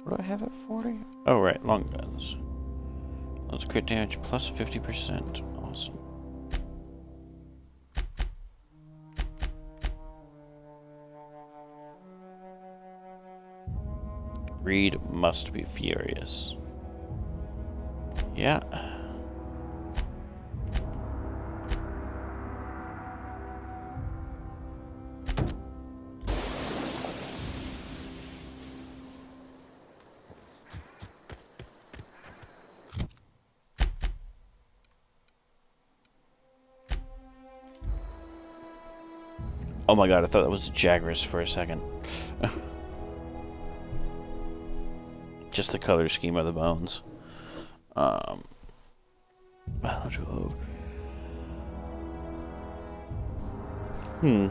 What do I have at 40? Oh, right, long guns. Let's crit damage plus 50%. Awesome. Reed must be furious. Yeah. Oh my god, I thought that was Jagras for a second. Just the color scheme of the bones. Biological. Hmm.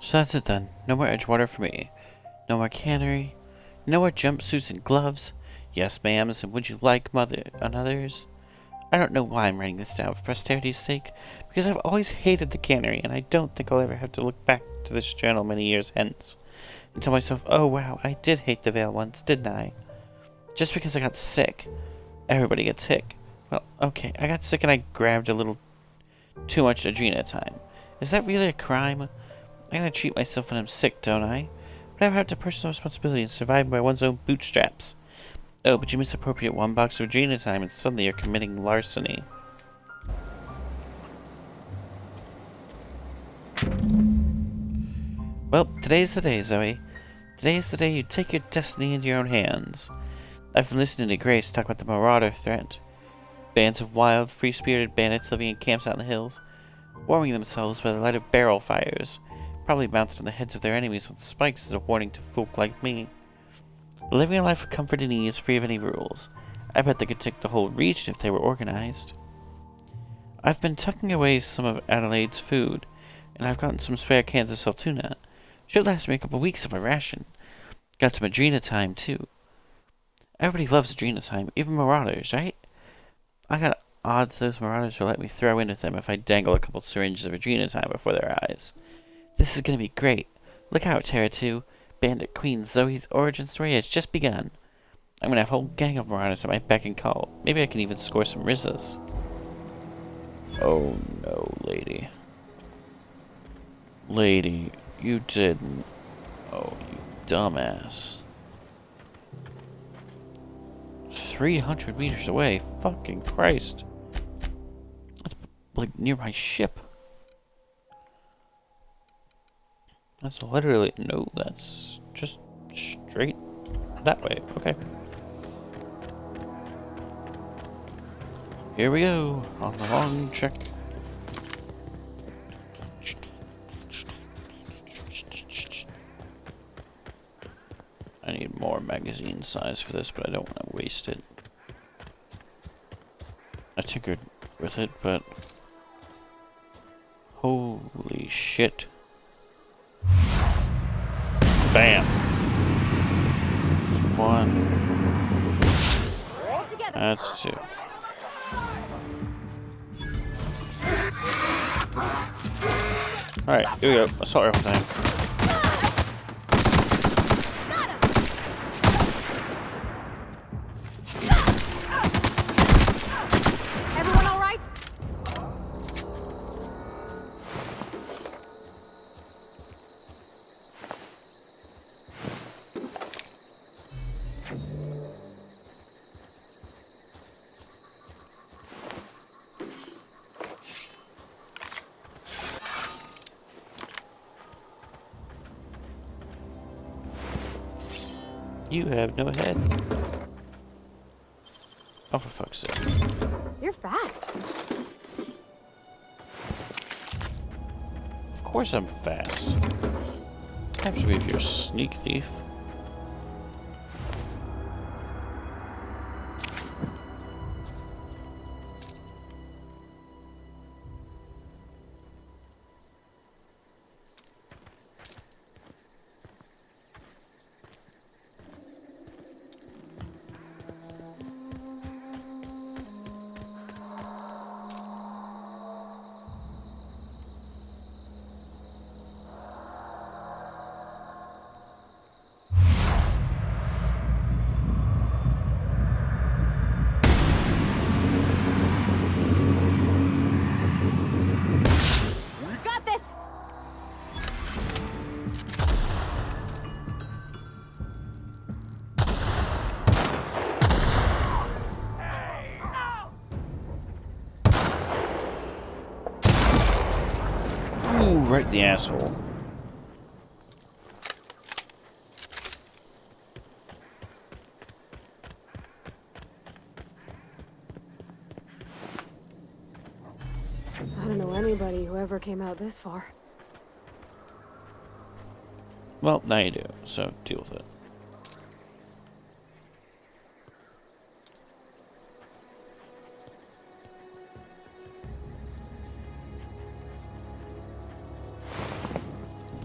So that's it then. No more Edgewater for me. No more cannery. No more jumpsuits and gloves. Yes, ma'ams, and would you like mother and others? I don't know why I'm writing this down for posterity's sake, because I've always hated the cannery, and I don't think I'll ever have to look back to this journal many years hence and tell myself, oh wow, I did hate the Vale once, didn't I? Just because I got sick. Everybody gets sick. Well, okay, I got sick and I grabbed a little too much Adrena time. Is that really a crime? I gotta treat myself when I'm sick, don't I? But I have to personal responsibility and survive by one's own bootstraps. Oh, but you misappropriate one box of Adrena time and suddenly you're committing larceny. Well, today's the day, Zoe. Today is the day you take your destiny into your own hands. I've been listening to Grace talk about the Marauder threat. Bands of wild, free-spirited bandits living in camps out in the hills, warming themselves by the light of barrel fires, probably mounted on the heads of their enemies on spikes as a warning to folk like me. Living a life of comfort and ease, free of any rules. I bet they could take the whole region if they were organized. I've been tucking away some of Adelaide's food, and I've gotten some spare cans of Saltuna. Should last me a couple weeks of my ration. Got some Adrena time, too. Everybody loves Adrena time, even Marauders, right? I got odds those Marauders will let me throw in with them if I dangle a couple syringes of Adrena time before their eyes. This is gonna be great. Look out, Terra 2. Bandit Queen Zoe's origin story has just begun. I'm gonna have a whole gang of Marauders at my beck and call. Maybe I can even score some Rizzas. Oh no, lady. Lady, you didn't. Oh, you dumbass. 300 meters away. Fucking Christ. That's like near my ship. That's literally... No, that's just straight that way. Okay. Here we go. On the long trek. I need more magazine size for this, but I don't want to waste it. I tinkered with it, but... Holy shit. Bam! That's one. That's two. Alright, here we go. Assault rifle time. Everyone all right? You have no head. Oh, for fuck's sake. You're fast. Of course I'm fast. Capture me if you're a sneak thief. Got this! Ooh, right in the asshole. I don't know anybody who ever came out this far. Well, now you do, so deal with it.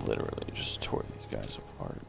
Literally just tore these guys apart.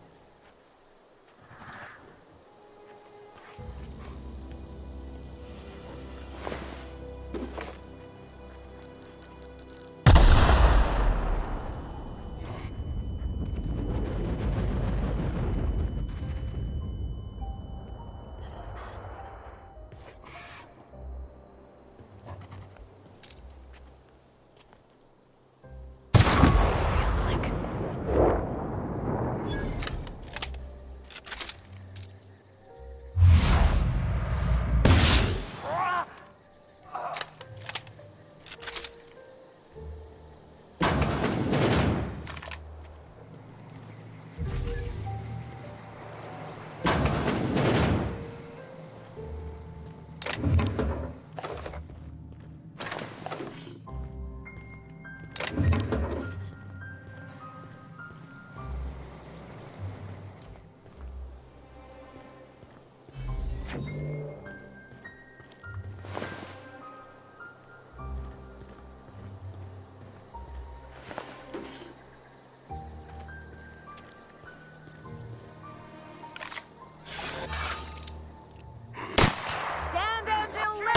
Stand and deliver!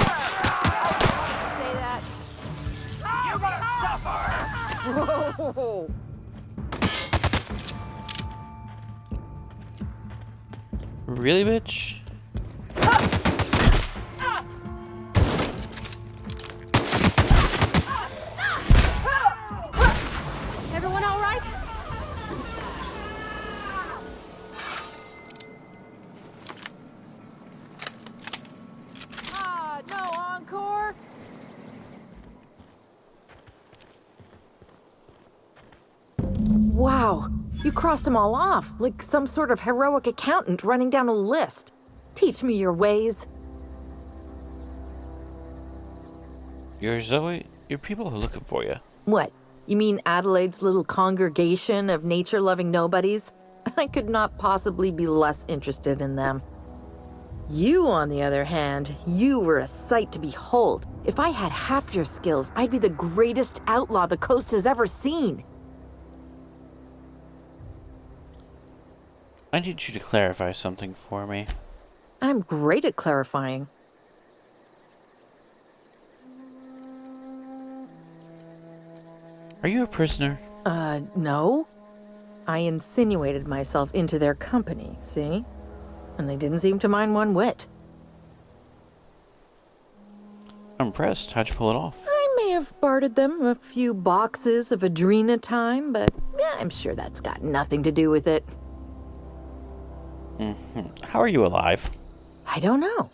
Say that. You're gonna suffer! Whoa! Really, bitch? Everyone all right? No encore? Wow, you crossed them all off, like some sort of heroic accountant running down a list. Teach me your ways. You're Zoe? Your people are looking for you. What, you mean Adelaide's little congregation of nature-loving nobodies? I could not possibly be less interested in them. You, on the other hand, you were a sight to behold. If I had half your skills, I'd be the greatest outlaw the coast has ever seen. I need you to clarify something for me. I'm great at clarifying. Are you a prisoner? No. I insinuated myself into their company, see? And they didn't seem to mind one whit. I'm impressed. How'd you pull it off? I may have bartered them a few boxes of Adrena time, but yeah, I'm sure that's got nothing to do with it. How are you alive? I don't know.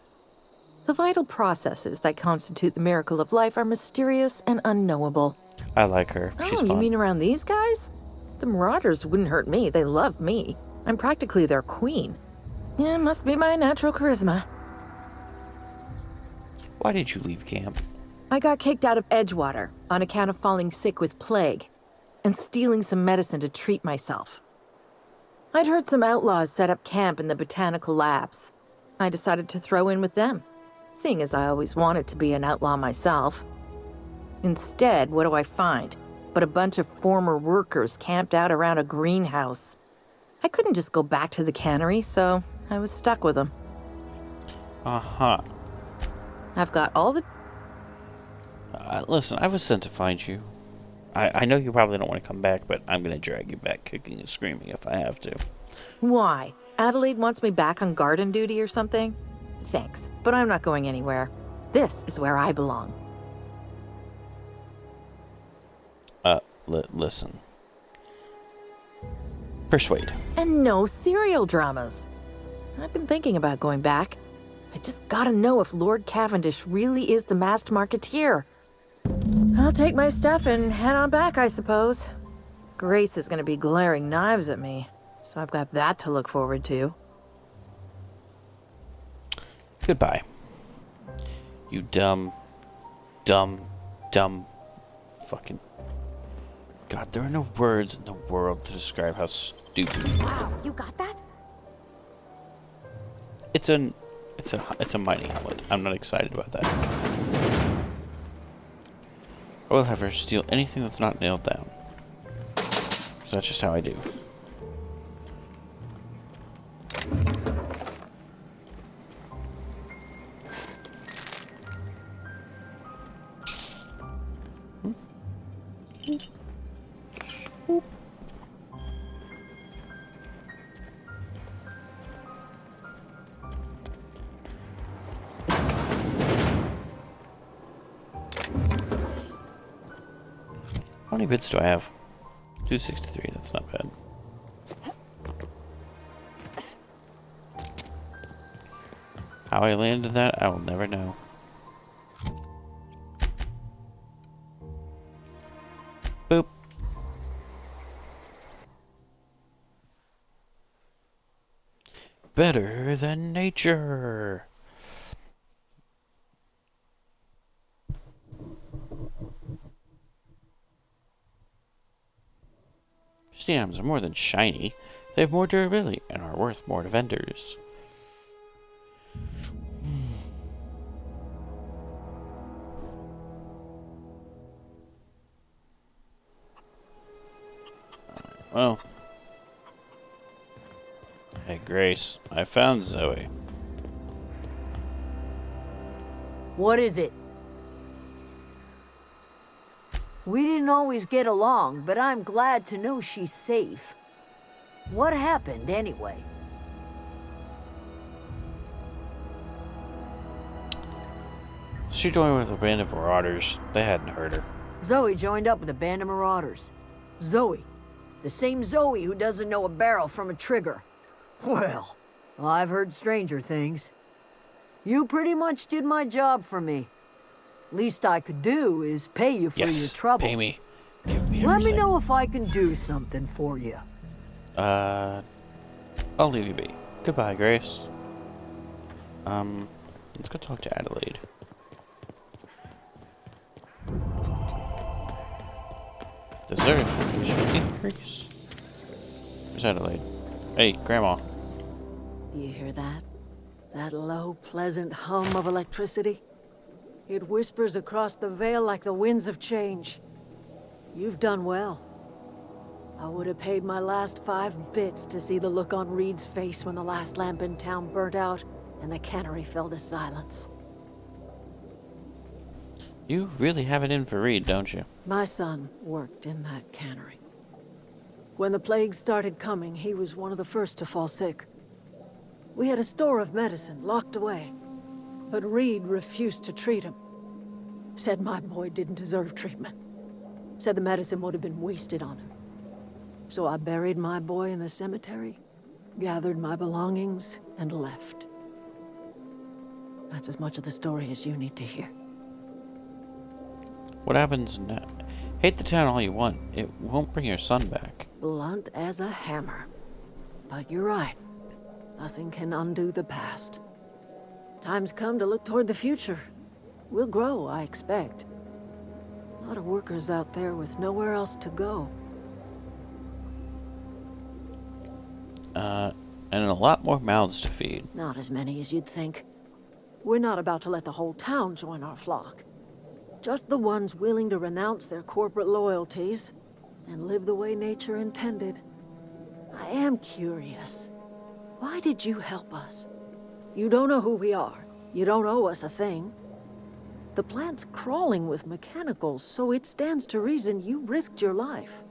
The vital processes that constitute the miracle of life are mysterious and unknowable. I like her. She's Oh, you fun. mean around these guys? The Marauders wouldn't hurt me. They love me. I'm practically their queen. Yeah, must be my natural charisma. Why did you leave camp? I got kicked out of Edgewater on account of falling sick with plague and stealing some medicine to treat myself. I'd heard some outlaws set up camp in the botanical labs. I decided to throw in with them, seeing as I always wanted to be an outlaw myself. Instead, what do I find but a bunch of former workers camped out around a greenhouse? I couldn't just go back to the cannery, so I was stuck with them. Uh-huh. I've got all the... Listen, I was sent to find you. I know you probably don't want to come back, but I'm going to drag you back kicking and screaming if I have to. Why? Adelaide wants me back on garden duty or something? Thanks, but I'm not going anywhere. This is where I belong. Listen. Persuade. And no serial dramas. I've been thinking about going back. I just gotta know if Lord Cavendish really is the masked marketeer. I'll take my stuff and head on back, I suppose. Grace is gonna be glaring knives at me, so I've got that to look forward to. Goodbye. You dumb fucking... God, there are no words in the world to describe how stupid you are. Wow, you got that? It's a mining helmet. I'm not excited about that. I will have her steal anything that's not nailed down. 'Cause that's just how I do. How many bits do I have? 263, that's not bad. How I landed that, I will never know. Boop. Better than nature. Stamps are more than shiny. They have more durability and are worth more to vendors. Well. Hey, Grace. I found Zoe. What is it? We didn't always get along, but I'm glad to know she's safe. What happened, anyway? She joined with a band of marauders. They hadn't hurt her. Zoe joined up with a band of marauders. Zoe. The same Zoe who doesn't know a barrel from a trigger. Well, I've heard stranger things. You pretty much did my job for me. Least I could do is pay you for your trouble. Pay me. Give me Let everything. me know if I can do something for you. I'll leave you be. Goodbye, Grace. Let's go talk to Adelaide. Desert should increase. Where's Adelaide? Hey, Grandma. You hear that? That low, pleasant hum of electricity? It whispers across the veil like the winds of change. You've done well. I would have paid my last 5 bits to see the look on Reed's face when the last lamp in town burnt out and the cannery fell to silence. You really have it in for Reed, don't you? My son worked in that cannery. When the plague started coming, he was one of the first to fall sick. We had a store of medicine locked away, but Reed refused to treat him. Said my boy didn't deserve treatment. Said the medicine would have been wasted on him. So I buried my boy in the cemetery, gathered my belongings, and left. That's as much of the story as you need to hear. What happens now? Hate the town all you want. It won't bring your son back. Blunt as a hammer. But you're right. Nothing can undo the past. Time's come to look toward the future. We'll grow, I expect. A lot of workers out there with nowhere else to go. And a lot more mouths to feed. Not as many as you'd think. We're not about to let the whole town join our flock. Just the ones willing to renounce their corporate loyalties and live the way nature intended. I am curious. Why did you help us? You don't know who we are. You don't owe us a thing. The plant's crawling with mechanicals, so it stands to reason you risked your life.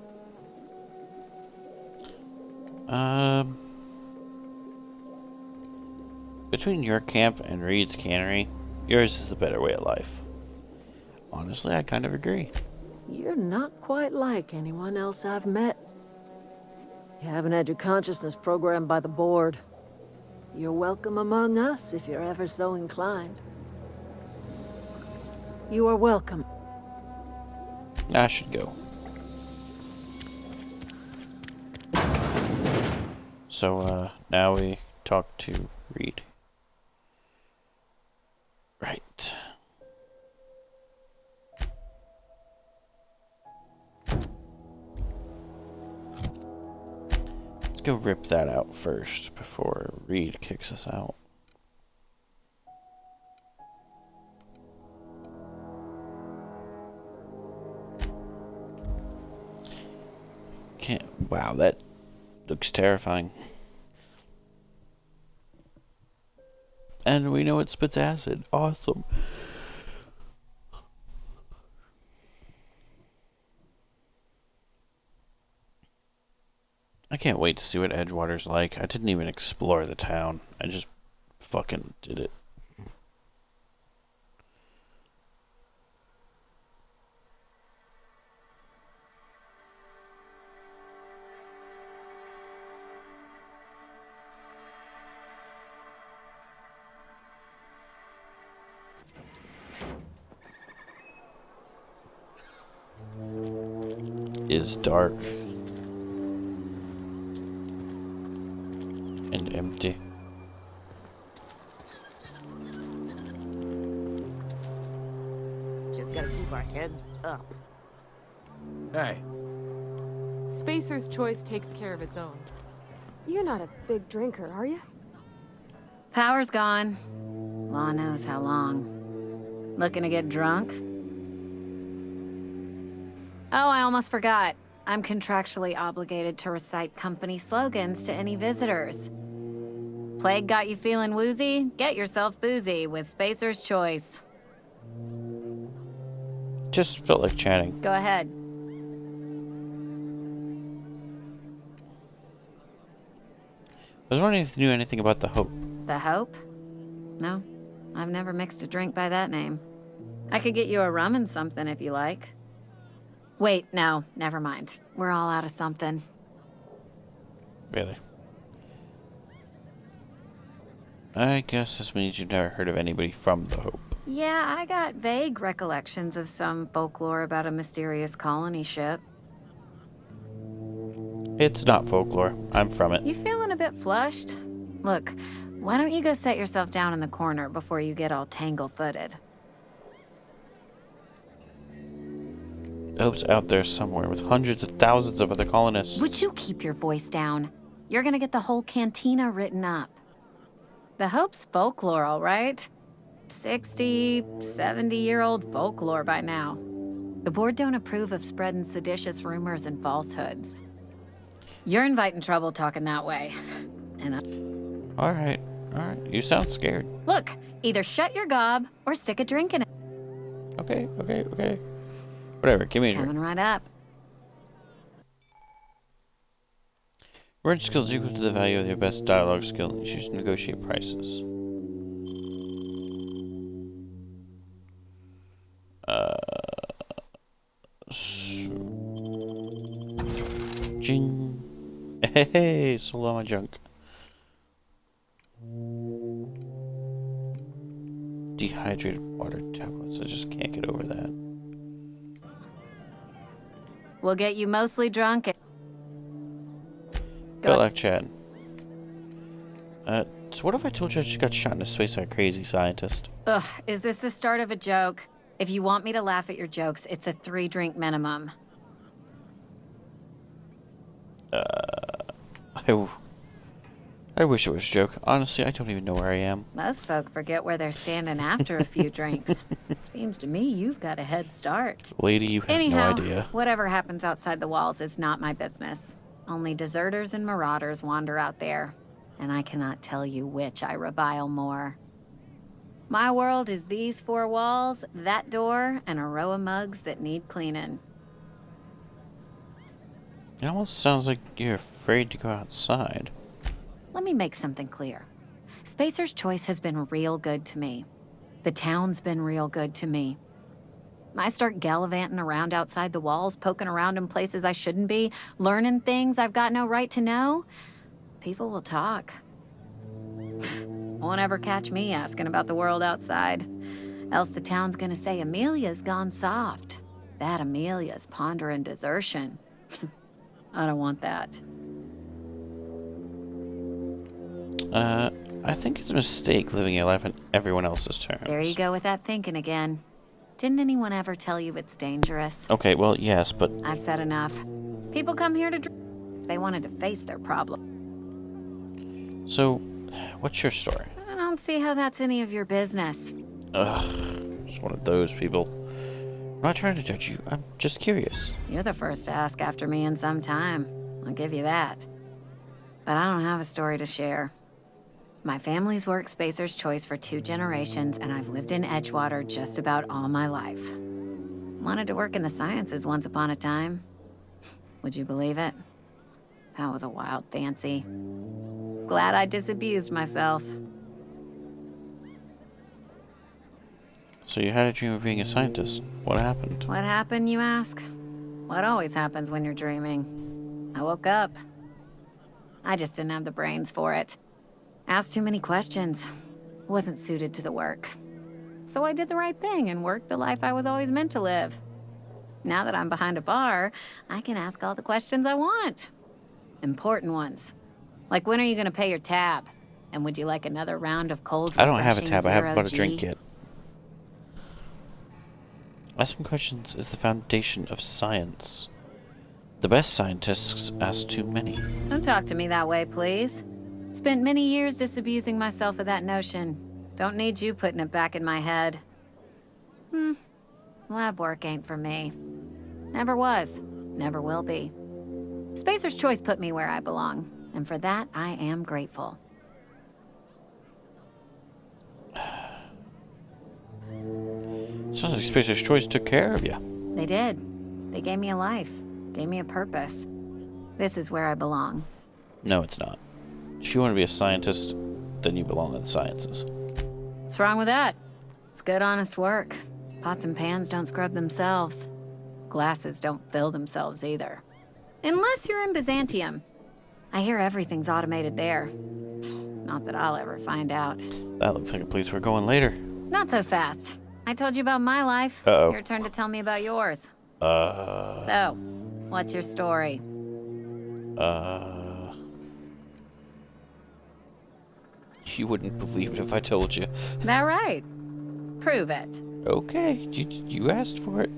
Between your camp and Reed's cannery, yours is the better way of life. Honestly, I kind of agree. You're not quite like anyone else I've met. You haven't had your consciousness programmed by the board. You're welcome among us if you're ever so inclined. You are welcome. I should go. So, now we talk to Reed. Right. Let's go rip that out first before Reed kicks us out. Wow, that looks terrifying. And we know it spits acid. Awesome. I can't wait to see what Edgewater's like. I didn't even explore the town. I just fucking did it. Is dark and empty. Just gotta keep our heads up. Hey, Spacer's Choice takes care of its own. You're not a big drinker, are you? Power's gone. Law knows how long. Looking to get drunk? Oh, I almost forgot. I'm contractually obligated to recite company slogans to any visitors. Plague got you feeling woozy? Get yourself boozy with Spacer's Choice. Just felt like chatting. Go ahead. I was wondering if you knew anything about the Hope. The Hope? No, I've never mixed a drink by that name. I could get you a rum and something if you like. Wait, no, never mind. We're all out of something. Really? I guess this means you've never heard of anybody from the Hope. Yeah, I got vague recollections of some folklore about a mysterious colony ship. It's not folklore. I'm from it. You feeling a bit flushed? Look, why don't you go set yourself down in the corner before you get all tangle-footed? The Hope's out there somewhere with hundreds of thousands of other colonists. Would you keep your voice down? You're gonna get the whole cantina written up. The Hope's folklore, all right? 60, 70-year-old folklore by now. The board don't approve of spreading seditious rumors and falsehoods. You're inviting trouble talking that way. And Alright. You sound scared. look, either shut your gob or stick a drink in it. Okay. Whatever, give me a drink. Coming right up. Word skills equal to the value of your best dialogue skill and you choose to negotiate prices. Jing. Hey, sold all my junk. Dehydrated water tablets. I just can't get over that. We'll get you mostly drunk and... Felt like chatting. So what if I told you I just got shot into space by a crazy scientist? Ugh, is this the start of a joke? If you want me to laugh at your jokes, it's a 3-drink minimum. I wish it was a joke. Honestly, I don't even know where I am. Most folk forget where they're standing after a few drinks. Seems to me you've got a head start. Lady, you have Anyhow, no idea. whatever happens outside the walls is not my business. Only deserters and marauders wander out there, and I cannot tell you which I revile more. My world is these four walls, that door, and a row of mugs that need cleaning. It almost sounds like you're afraid to go outside. Let me make something clear. Spacer's Choice has been real good to me. The town's been real good to me. I start gallivanting around outside the walls, poking around in places I shouldn't be, learning things I've got no right to know. People will talk. Won't ever catch me asking about the world outside. Else the town's gonna say Amelia's gone soft. That Amelia's pondering desertion. I don't want that. I think it's a mistake living your life on everyone else's terms. There you go with that thinking again. Didn't anyone ever tell you it's dangerous? Okay, well, yes, but... I've said enough. People come here to drink if they wanted to face their problem. So, what's your story? I don't see how that's any of your business. Ugh, just one of those people. I'm not trying to judge you, I'm just curious. You're the first to ask after me in some time. I'll give you that. But I don't have a story to share. My family's worked Spacer's Choice for 2 generations, and I've lived in Edgewater just about all my life. Wanted to work in the sciences once upon a time. Would you believe it? That was a wild fancy. Glad I disabused myself. So you had a dream of being a scientist. What happened? What happened, you ask? What always happens when you're dreaming. I woke up. I just didn't have the brains for it. Asked too many questions. Wasn't suited to the work. So I did the right thing and worked the life I was always meant to live. Now that I'm behind a bar, I can ask all the questions I want. Important ones. Like, when are you going to pay your tab? And would you like another round of cold, I don't have a refreshing tab, I haven't bought a 0G? drink yet. Asking questions is the foundation of science. The best scientists ask too many. Don't talk to me that way, please. Spent many years disabusing myself of that notion. Don't need you putting it back in my head. Lab work ain't for me. Never was. Never will be. Spacer's Choice put me where I belong, and for that, I am grateful. Sounds like Spacer's Choice took care of you. They did. They gave me a life. Gave me a purpose. This is where I belong. No, it's not. If you want to be a scientist, then you belong in the sciences. What's wrong with that? It's good, honest work. Pots and pans don't scrub themselves. Glasses don't fill themselves either. Unless you're in Byzantium. I hear everything's automated there. Not that I'll ever find out. That looks like a place we're going later. Not so fast. I told you about my life. Uh-oh. Your turn to tell me about yours. So, what's your story? You wouldn't believe it if I told you. That right? Prove it. Okay, you asked for it.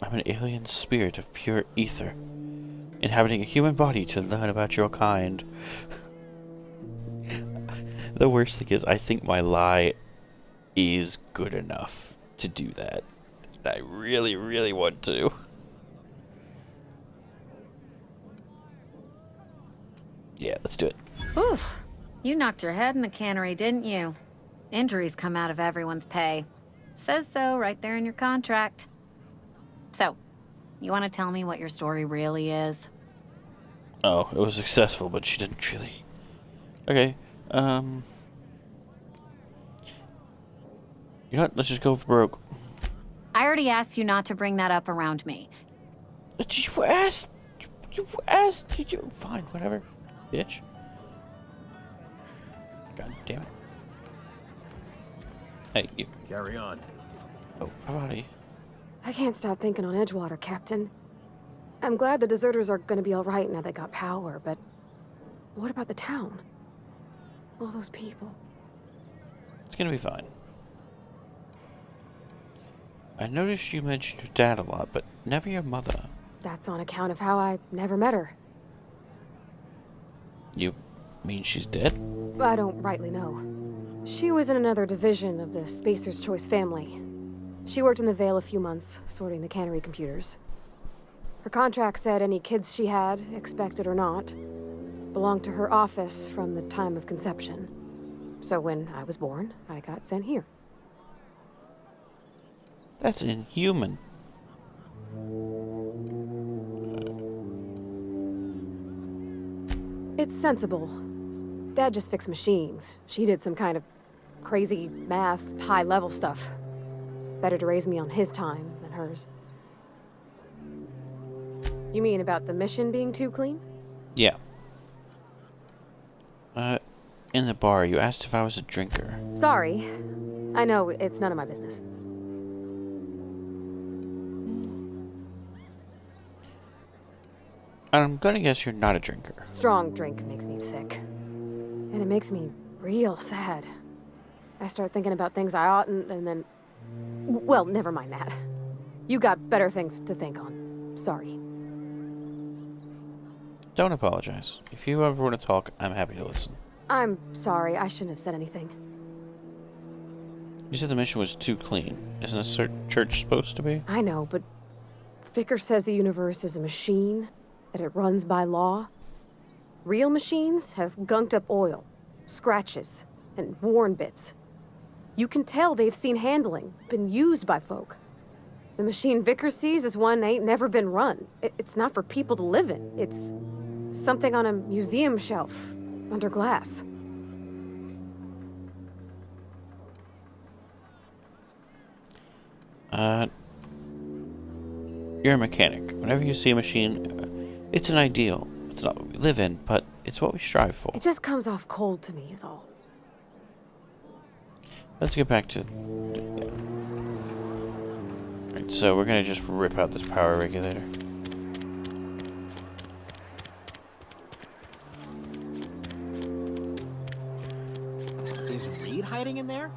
I'm an alien spirit of pure ether, inhabiting a human body to learn about your kind. The worst thing is, I think my lie is good enough to do that. I really, really want to. Yeah, let's do it. Oof. You knocked your head in the cannery, didn't you? Injuries come out of everyone's pay. Says so right there in your contract. So, you want to tell me what your story really is? Oh, it was successful, but she didn't really. Okay, you know what? Let's just go for broke. I already asked you not to bring that up around me. But you asked. You asked. Fine, whatever, bitch. God damn it. Hey, you. Carry on. Oh, Parvati. I can't stop thinking on Edgewater, Captain. I'm glad the deserters are gonna be all right now they got power, but what about the town? All those people. It's gonna be fine. I noticed you mentioned your dad a lot, but never your mother. That's on account of how I never met her. mean she's dead? I don't rightly know. She was in another division of the Spacer's Choice family. She worked in the Vale a few months, sorting the cannery computers. Her contract said any kids she had, expected or not, belonged to her office from the time of conception. So when I was born, I got sent here. That's inhuman. It's sensible. Dad just fixed machines. She did some kind of crazy math, high-level stuff. Better to raise me on his time than hers. You mean about the mission being too clean? Yeah. In the bar, you asked if I was a drinker. Sorry. I know it's none of my business. I'm gonna guess you're not a drinker. Strong drink makes me sick. And it makes me real sad. I start thinking about things I oughtn't, and then... Well, never mind that. You got better things to think on. Sorry. Don't apologize. If you ever want to talk, I'm happy to listen. I'm sorry, I shouldn't have said anything. You said the mission was too clean. Isn't a church supposed to be? I know, but Vicker says the universe is a machine, that it runs by law. Real machines have gunked up oil, scratches, and worn bits. You can tell they've seen handling, been used by folk. The machine Vicker sees is one ain't never been run. It's not for people to live in. It's something on a museum shelf, under glass. You're a mechanic. Whenever you see a machine, it's an ideal. It's not what we live in, but it's what we strive for. It just comes off cold to me, is all. Let's get back to... Right, so we're gonna just rip out this power regulator. Is Reed hiding in there?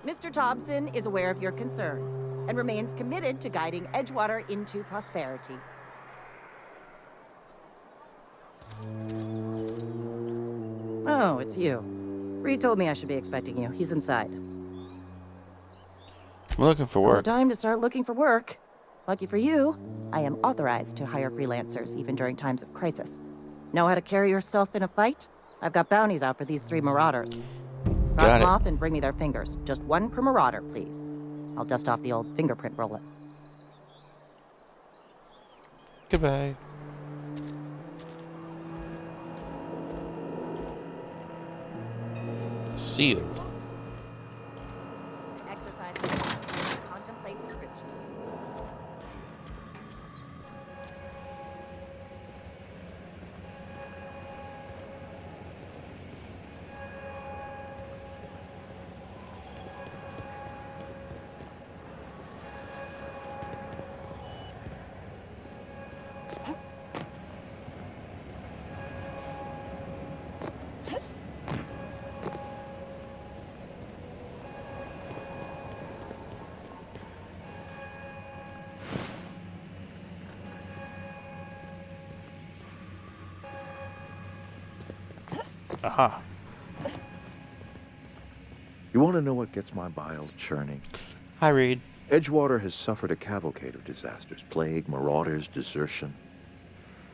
Mr. Thompson is aware of your concerns and remains committed to guiding Edgewater into prosperity. Oh, it's you. Reed told me I should be expecting you. He's inside. I'm looking for work. Time to start looking for work. Lucky for you, I am authorized to hire freelancers even during times of crisis. Know how to carry yourself in a fight? I've got bounties out for these 3 marauders. Cross them off and bring me their fingers. Just 1 per marauder, please. I'll dust off the old fingerprint roller. Goodbye. Sealed. Exercise. Contemplate the scriptures. Aha. You want to know what gets my bile churning? Hi, Reed. Edgewater has suffered a cavalcade of disasters. Plague, marauders, desertion.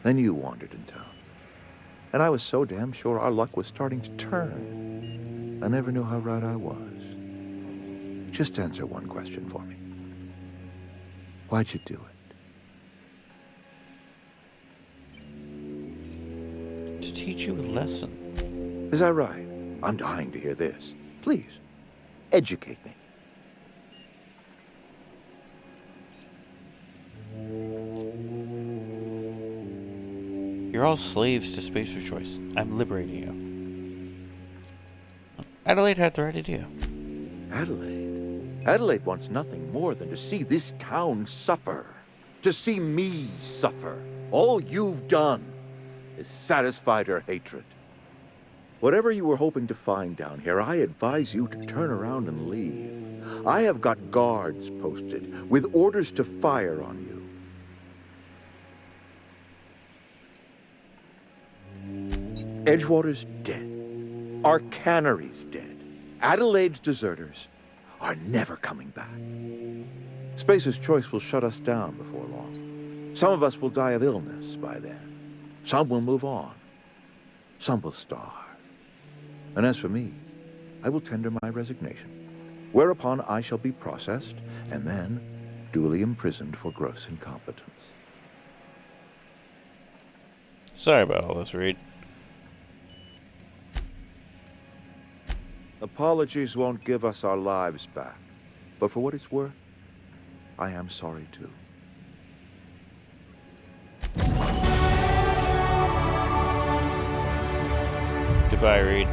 Then you wandered in town. And I was so damn sure our luck was starting to turn. I never knew how right I was. Just answer one question for me. Why'd you do it? To teach you a lesson. Is that right? I'm dying to hear this. Please, educate me. You're all slaves to Spacer's Choice. I'm liberating you. Adelaide had the right idea. Adelaide? Adelaide wants nothing more than to see this town suffer. To see me suffer. All you've done is satisfied her hatred. Whatever you were hoping to find down here, I advise you to turn around and leave. I have got guards posted with orders to fire on you. Edgewater's dead. Our cannery's dead. Adelaide's deserters are never coming back. Spacer's Choice will shut us down before long. Some of us will die of illness by then. Some will move on. Some will starve. And as for me, I will tender my resignation, whereupon I shall be processed and then duly imprisoned for gross incompetence. Sorry about all this, Reed. Apologies won't give us our lives back, but for what it's worth, I am sorry too. Goodbye, Reed.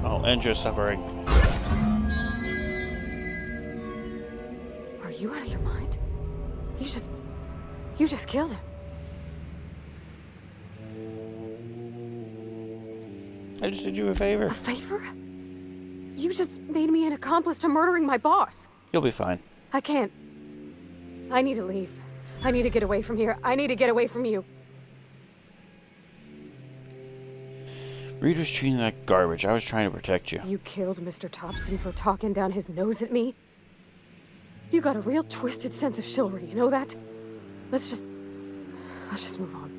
I'll end your suffering. Are you out of your mind? You just killed him. I just did you a favor. A favor? You just made me an accomplice to murdering my boss. You'll be fine. I can't. I need to leave. I need to get away from here. I need to get away from you. Reed was treating that garbage. I was trying to protect you. You killed Mr. Thompson for talking down his nose at me? You got a real twisted sense of chivalry, you know that? Let's just move on.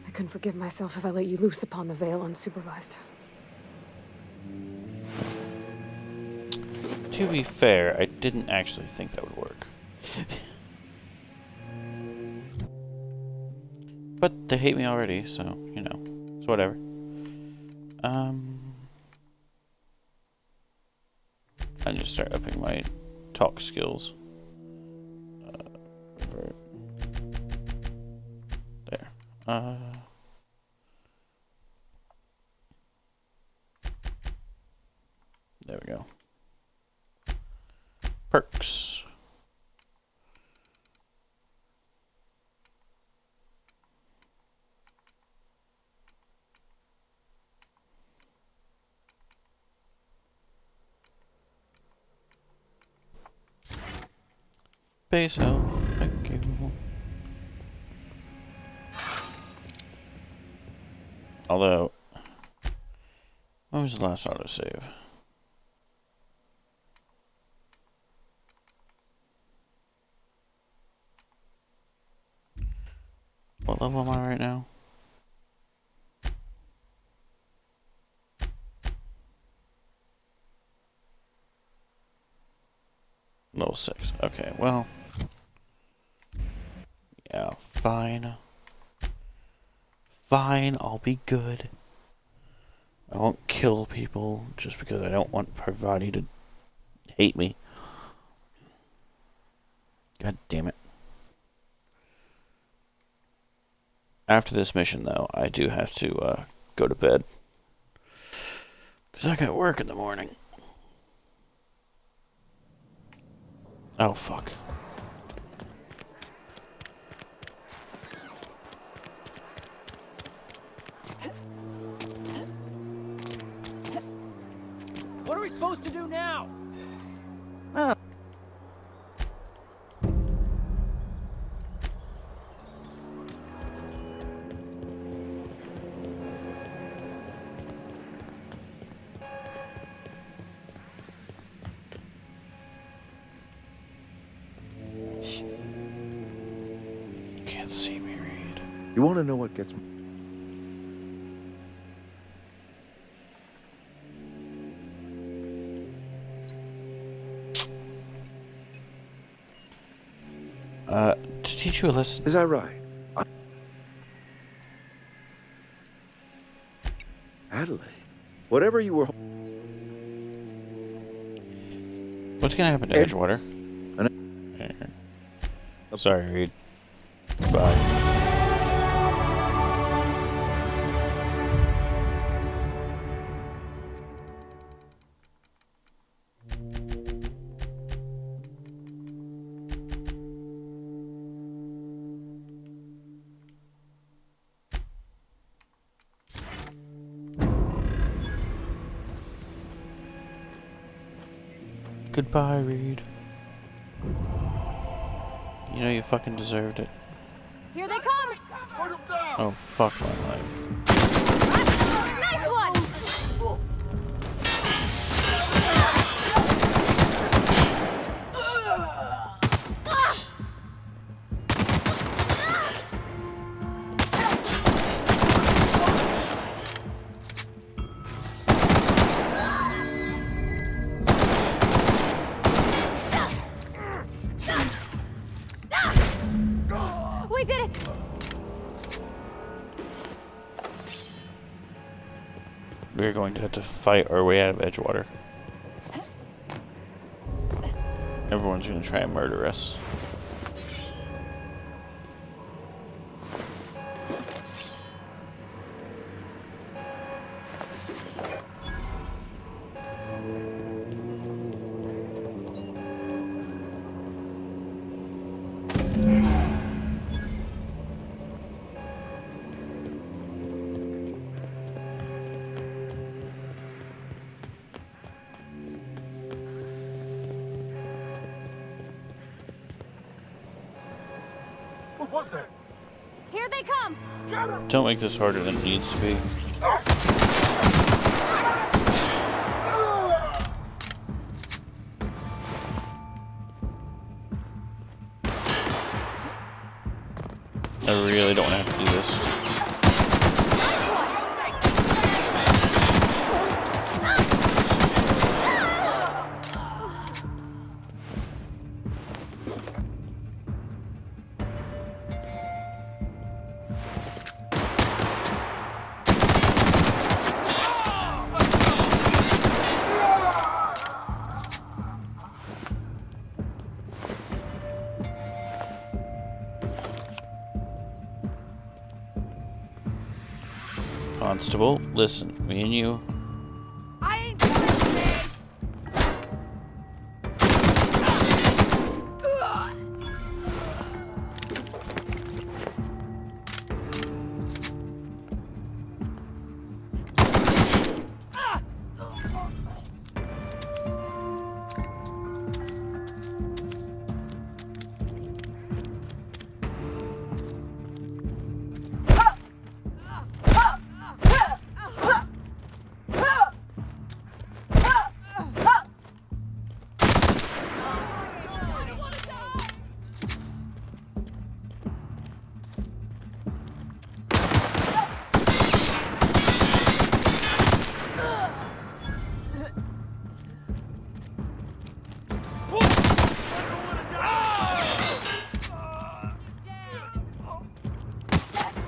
I couldn't forgive myself if I let you loose upon the Vale unsupervised. To be fair, I didn't actually think that would work. But they hate me already, so, you know, it's whatever. I need to start upping my talk skills. There. There we go. Perks. Base health, thank you. Although, when was the last autosave? What level am I right now? Level 6. Okay, well. Yeah, fine. Fine, I'll be good. I won't kill people just because I don't want Parvati to hate me. God damn it. After this mission, though, I do have to go to bed. Because I got work in the morning. Oh, fuck. What are we supposed to do now? You can't see me, Reed. You want to know what gets me? To teach you a lesson. Is that right? Adelaide, whatever you were... What's gonna happen to Edgewater? Sorry, Reed. Bye. Goodbye, Reed. You know you fucking deserved it. Here they come! Oh, fuck my life. Nice one! We did it! We're going to have to fight our way out of Edgewater. Everyone's going to try and murder us. What was that? Here they come! Don't make this harder than it needs to be. I really don't want to have to do this. Constable, listen, me and you. I ain't doing it!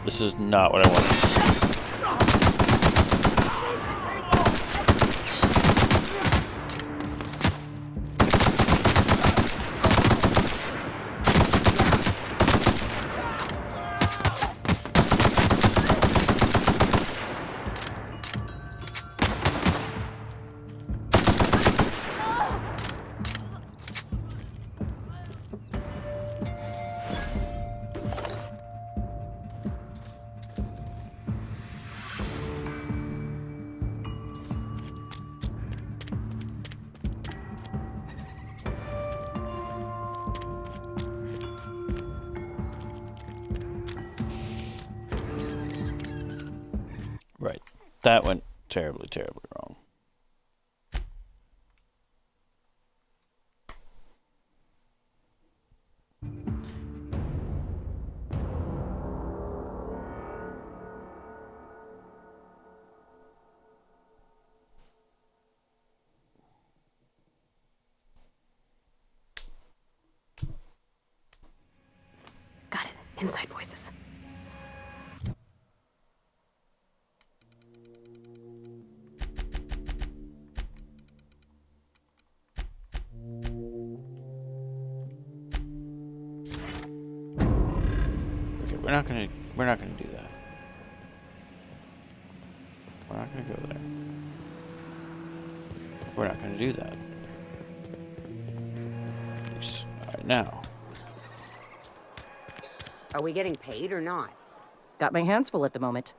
This is not what I wanted. Right. That went terribly, terribly wrong. Got it. Inside voices. Okay, we're not gonna do that. We're not gonna go there. We're not gonna do that. At least not now. Are we getting paid or not? Got my hands full at the moment.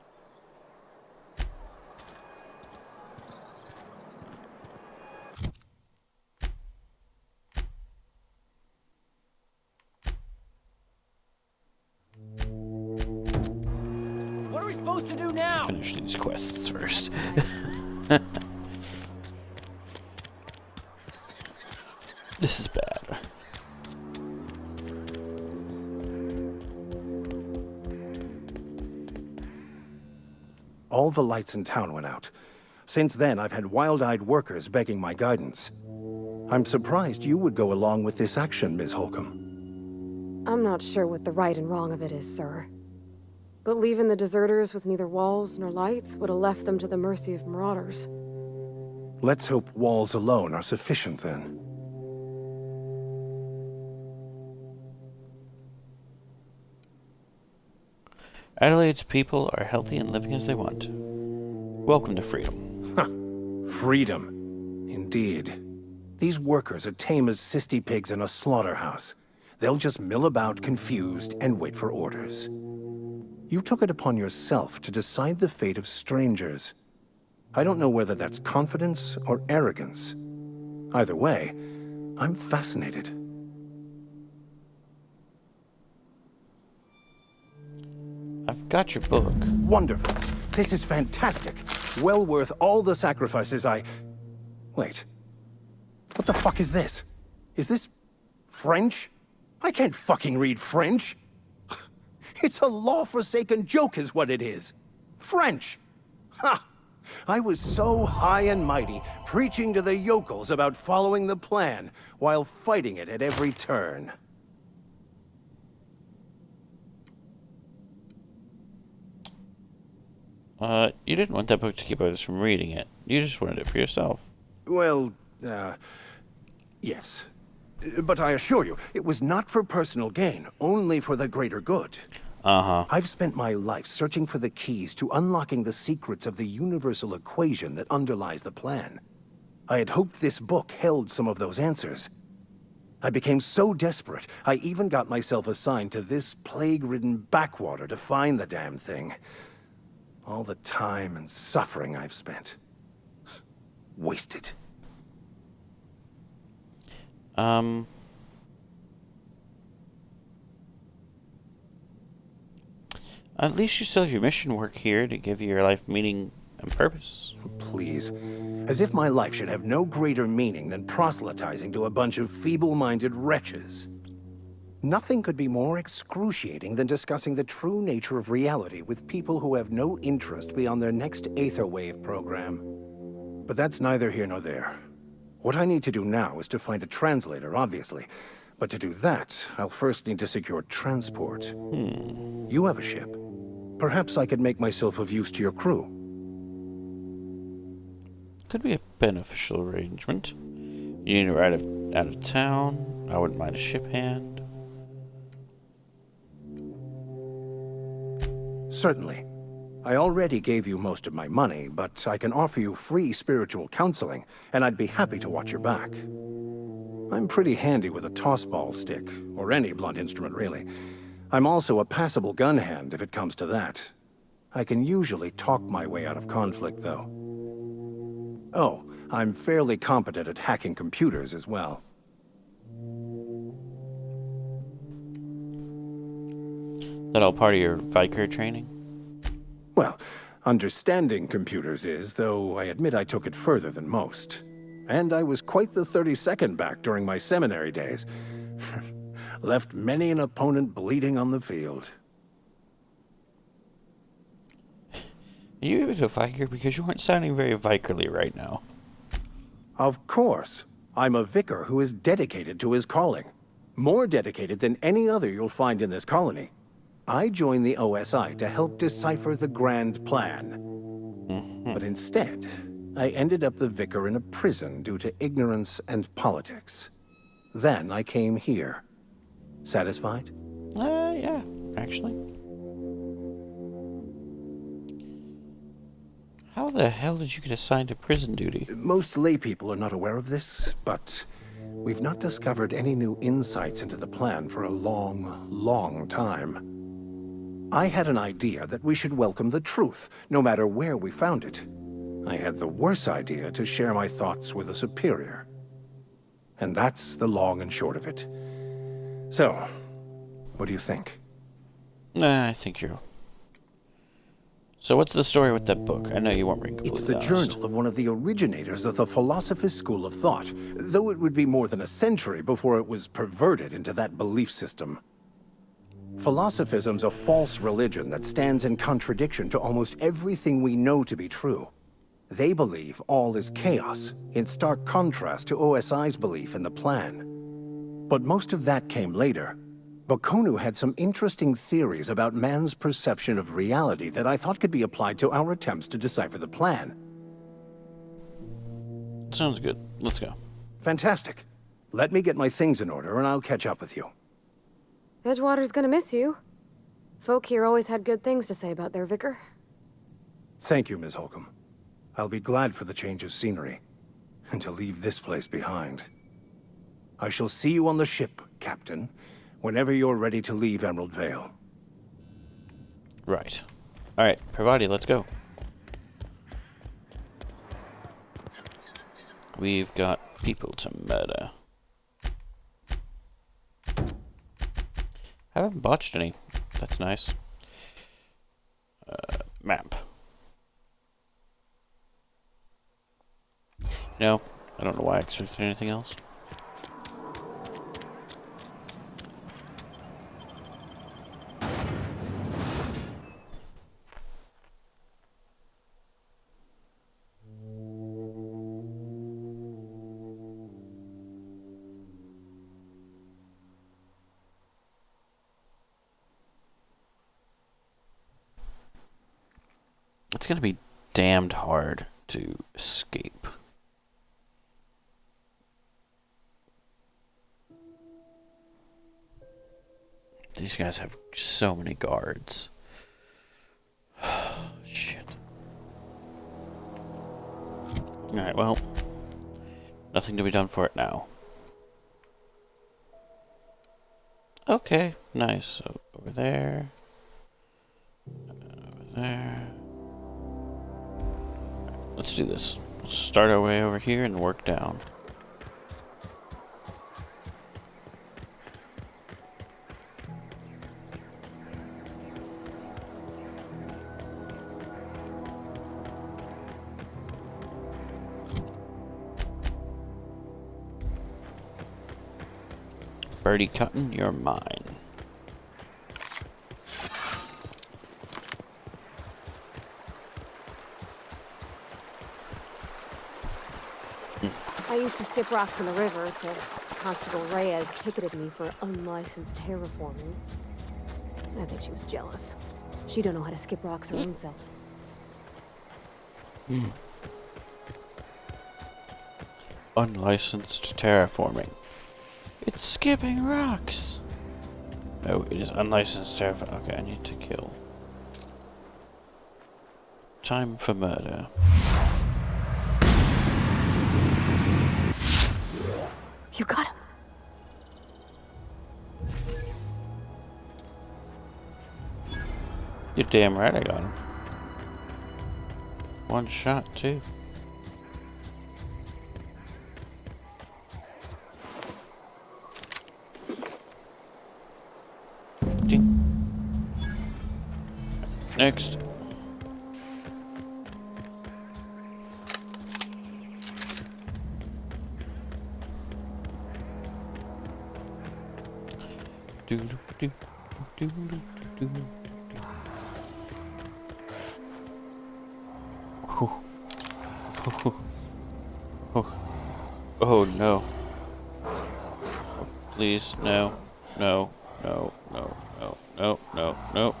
supposed to do now? Finish these quests first. This is bad. All the lights in town went out. Since then, I've had wild-eyed workers begging my guidance. I'm surprised you would go along with this action, Ms. Holcomb. I'm not sure what the right and wrong of it is, sir. But leaving the deserters with neither walls nor lights would have left them to the mercy of marauders. Let's hope walls alone are sufficient, then. Adelaide's people are healthy and living as they want. Welcome to freedom. Freedom. Indeed. These workers are tame as cysty pigs in a slaughterhouse. They'll just mill about confused and wait for orders. You took it upon yourself to decide the fate of strangers. I don't know whether that's confidence or arrogance. Either way, I'm fascinated. I've got your book. Wonderful. This is fantastic. Well worth all the sacrifices I... Wait. What the fuck is this? Is this... French? I can't fucking read French. It's a law-forsaken joke is what it is. French! Ha! I was so high and mighty, preaching to the yokels about following the plan, while fighting it at every turn. You didn't want that book to keep others from reading it. You just wanted it for yourself. Well, yes. But I assure you, it was not for personal gain, only for the greater good. Uh-huh. I've spent my life searching for the keys to unlocking the secrets of the universal equation that underlies the plan. I had hoped this book held some of those answers. I became so desperate, I even got myself assigned to this plague-ridden backwater to find the damn thing. All the time and suffering I've spent. Wasted. At least you still have your mission work here to give your life meaning and purpose. Please. As if my life should have no greater meaning than proselytizing to a bunch of feeble-minded wretches. Nothing could be more excruciating than discussing the true nature of reality with people who have no interest beyond their next Aetherwave program. But that's neither here nor there. What I need to do now is to find a translator, obviously. But to do that, I'll first need to secure transport. You have a ship. Perhaps I could make myself of use to your crew. Could be a beneficial arrangement. You need to ride out of town. I wouldn't mind a ship hand. Certainly. I already gave you most of my money, but I can offer you free spiritual counseling, and I'd be happy to watch your back. I'm pretty handy with a tossball stick, or any blunt instrument, really. I'm also a passable gun hand, if it comes to that. I can usually talk my way out of conflict, though. Oh, I'm fairly competent at hacking computers as well. That all part of your Vicar training? Well, understanding computers is, though I admit I took it further than most. And I was quite the 32nd back during my seminary days. Left many an opponent bleeding on the field. Are you even a Vicar? Because you aren't sounding very Vicarly right now. Of course. I'm a vicar who is dedicated to his calling. More dedicated than any other you'll find in this colony. I joined the OSI to help decipher the grand plan. But instead, I ended up the vicar in a prison due to ignorance and politics. Then I came here. Satisfied? Yeah, actually. How the hell did you get assigned to prison duty? Most laypeople are not aware of this, but we've not discovered any new insights into the plan for a long, long time. I had an idea that we should welcome the truth, no matter where we found it. I had the worse idea to share my thoughts with a superior. And that's the long and short of it. So, what do you think? I think you're So what's the story with that book? I know you weren't being It's completely the honest. journal of one of the originators of the Philosopher's School of Thought, though it would be more than a century before it was perverted into that belief system. Philosophism's a false religion that stands in contradiction to almost everything we know to be true. They believe all is chaos, in stark contrast to OSI's belief in the plan. But most of that came later. Bakonu had some interesting theories about man's perception of reality that I thought could be applied to our attempts to decipher the plan. Sounds good. Let's go. Fantastic. Let me get my things in order and I'll catch up with you. Edgewater's gonna miss you. Folk here always had good things to say about their vicar. Thank you, Ms. Holcomb. I'll be glad for the change of scenery, and to leave this place behind. I shall see you on the ship, Captain, whenever you're ready to leave Emerald Vale. Right. Alright, Parvati, let's go. We've got people to murder. I haven't botched any. That's nice. Map. No, I don't know why I expected anything else. It's gonna be damned hard to escape. These guys have so many guards. Shit. Alright, well. Nothing to be done for it now. Okay, nice. So over there. Over there. Let's do this. Let's start our way over here and work down. Birdie Cotton, you're mine. I used to skip rocks in the river till Constable Reyes ticketed me for unlicensed terraforming. I think she was jealous. She don't know how to skip rocks her own self. Unlicensed terraforming. It's skipping rocks. No, it is unlicensed terraforming. Okay, I need to kill. Time for murder. You got him. You're damn right I got him. One shot, too. Ding. Next. Do do do do do do. Oh no. Please, no. No, no, no, no, no, no, no.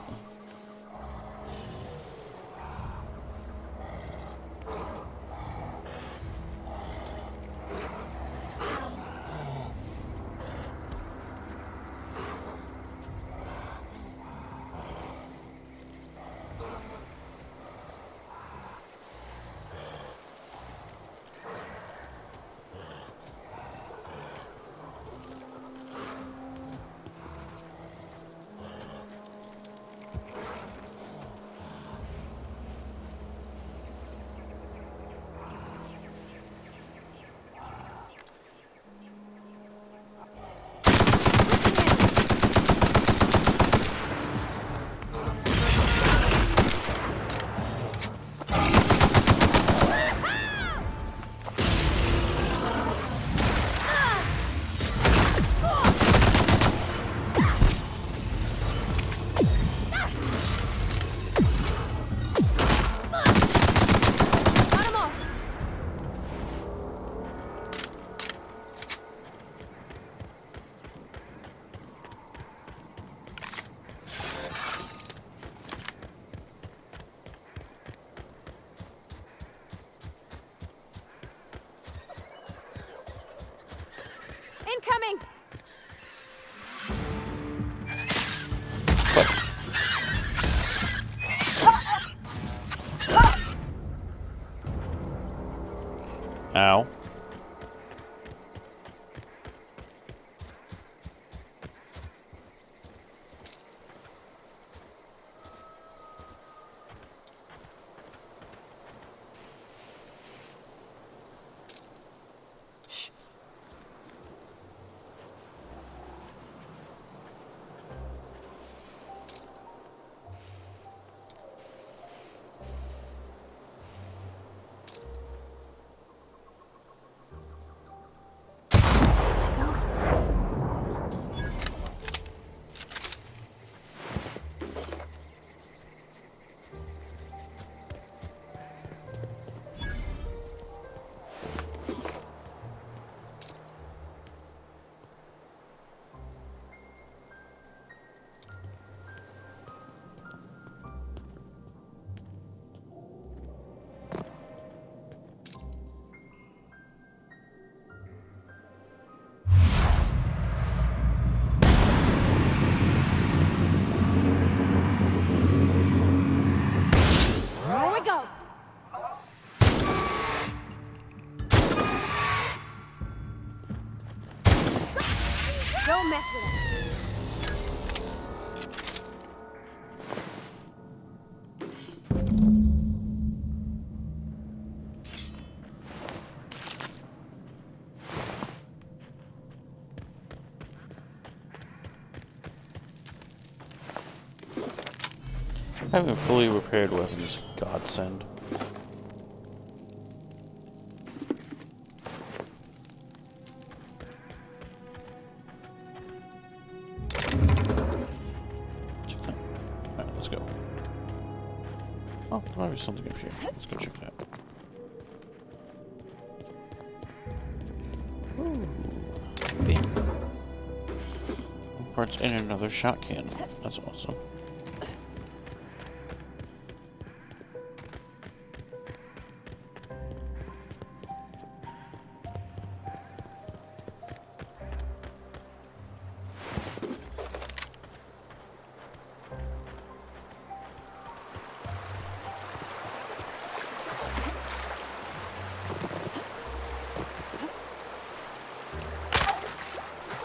Having fully repaired weapons, godsend. Check that. Alright, let's go. Oh, there might be something up here. Let's go check it out. Ooh. Bam. Parts in another shot cannon. That's awesome.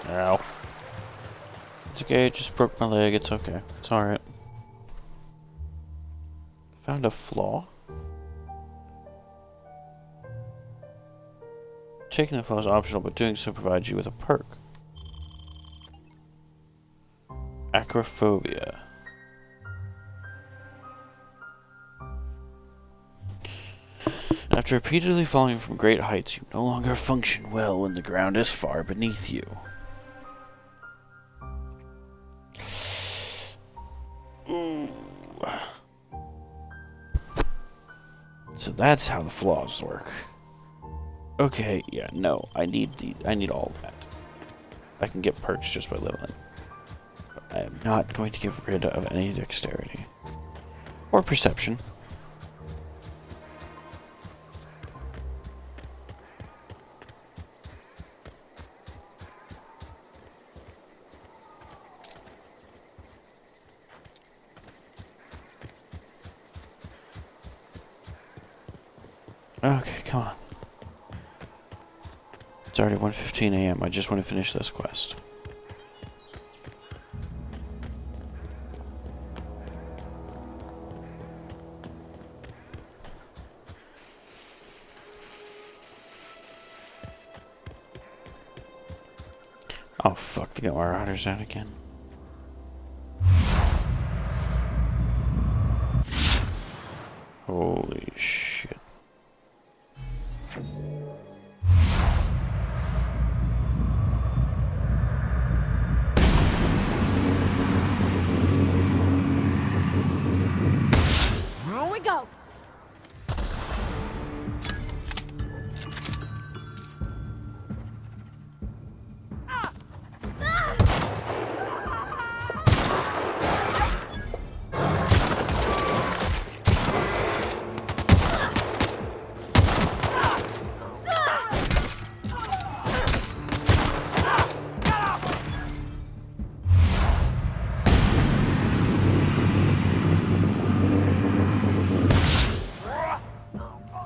Ow. It's okay, I just broke my leg, it's okay. It's alright. Found a flaw? Taking the flaw is optional, but doing so provides you with a perk. Acrophobia. After repeatedly falling from great heights, you no longer function well when the ground is far beneath you. Ooh. So that's how the flaws work. Okay, yeah, no, I need all that. I can get perks just by leveling. But I am not going to get rid of any dexterity. Or perception. Okay, come on. It's already 1:15 a.m. I just want to finish this quest. Oh fuck, they got my riders out again. Holy shit. Here we go.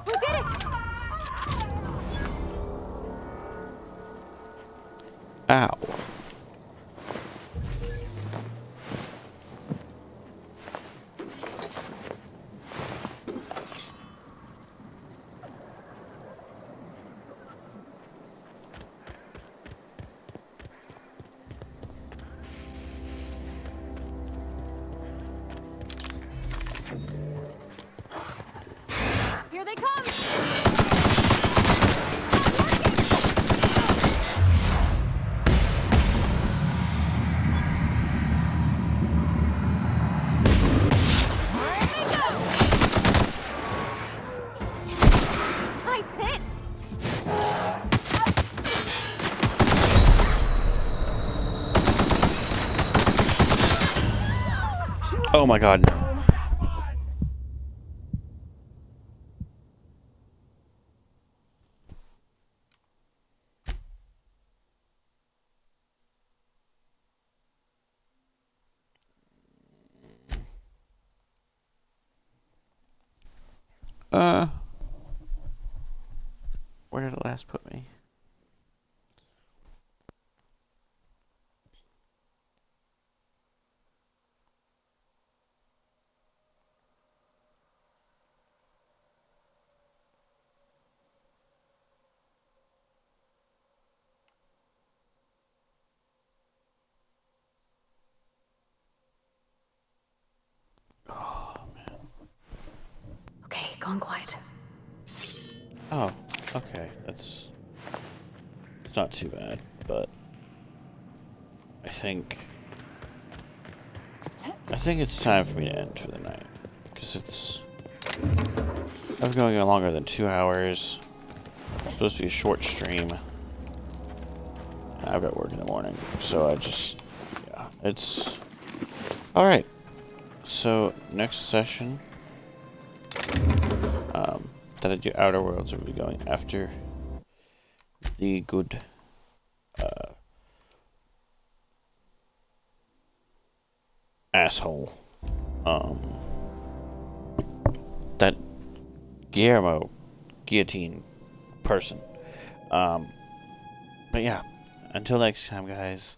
Who did it? Ow. Here they come. Nice hit. Oh my god, no. Where did it last put me? Oh. gone quiet. Oh, okay. It's not too bad, but I think it's time for me to end for the night, because I'm going on longer than 2 hours. It's supposed to be a short stream. And I've got work in the morning, so it's alright. So next session, that I do Outer Worlds, will be going after the good asshole, that Guillermo guillotine person. But yeah, until next time, guys,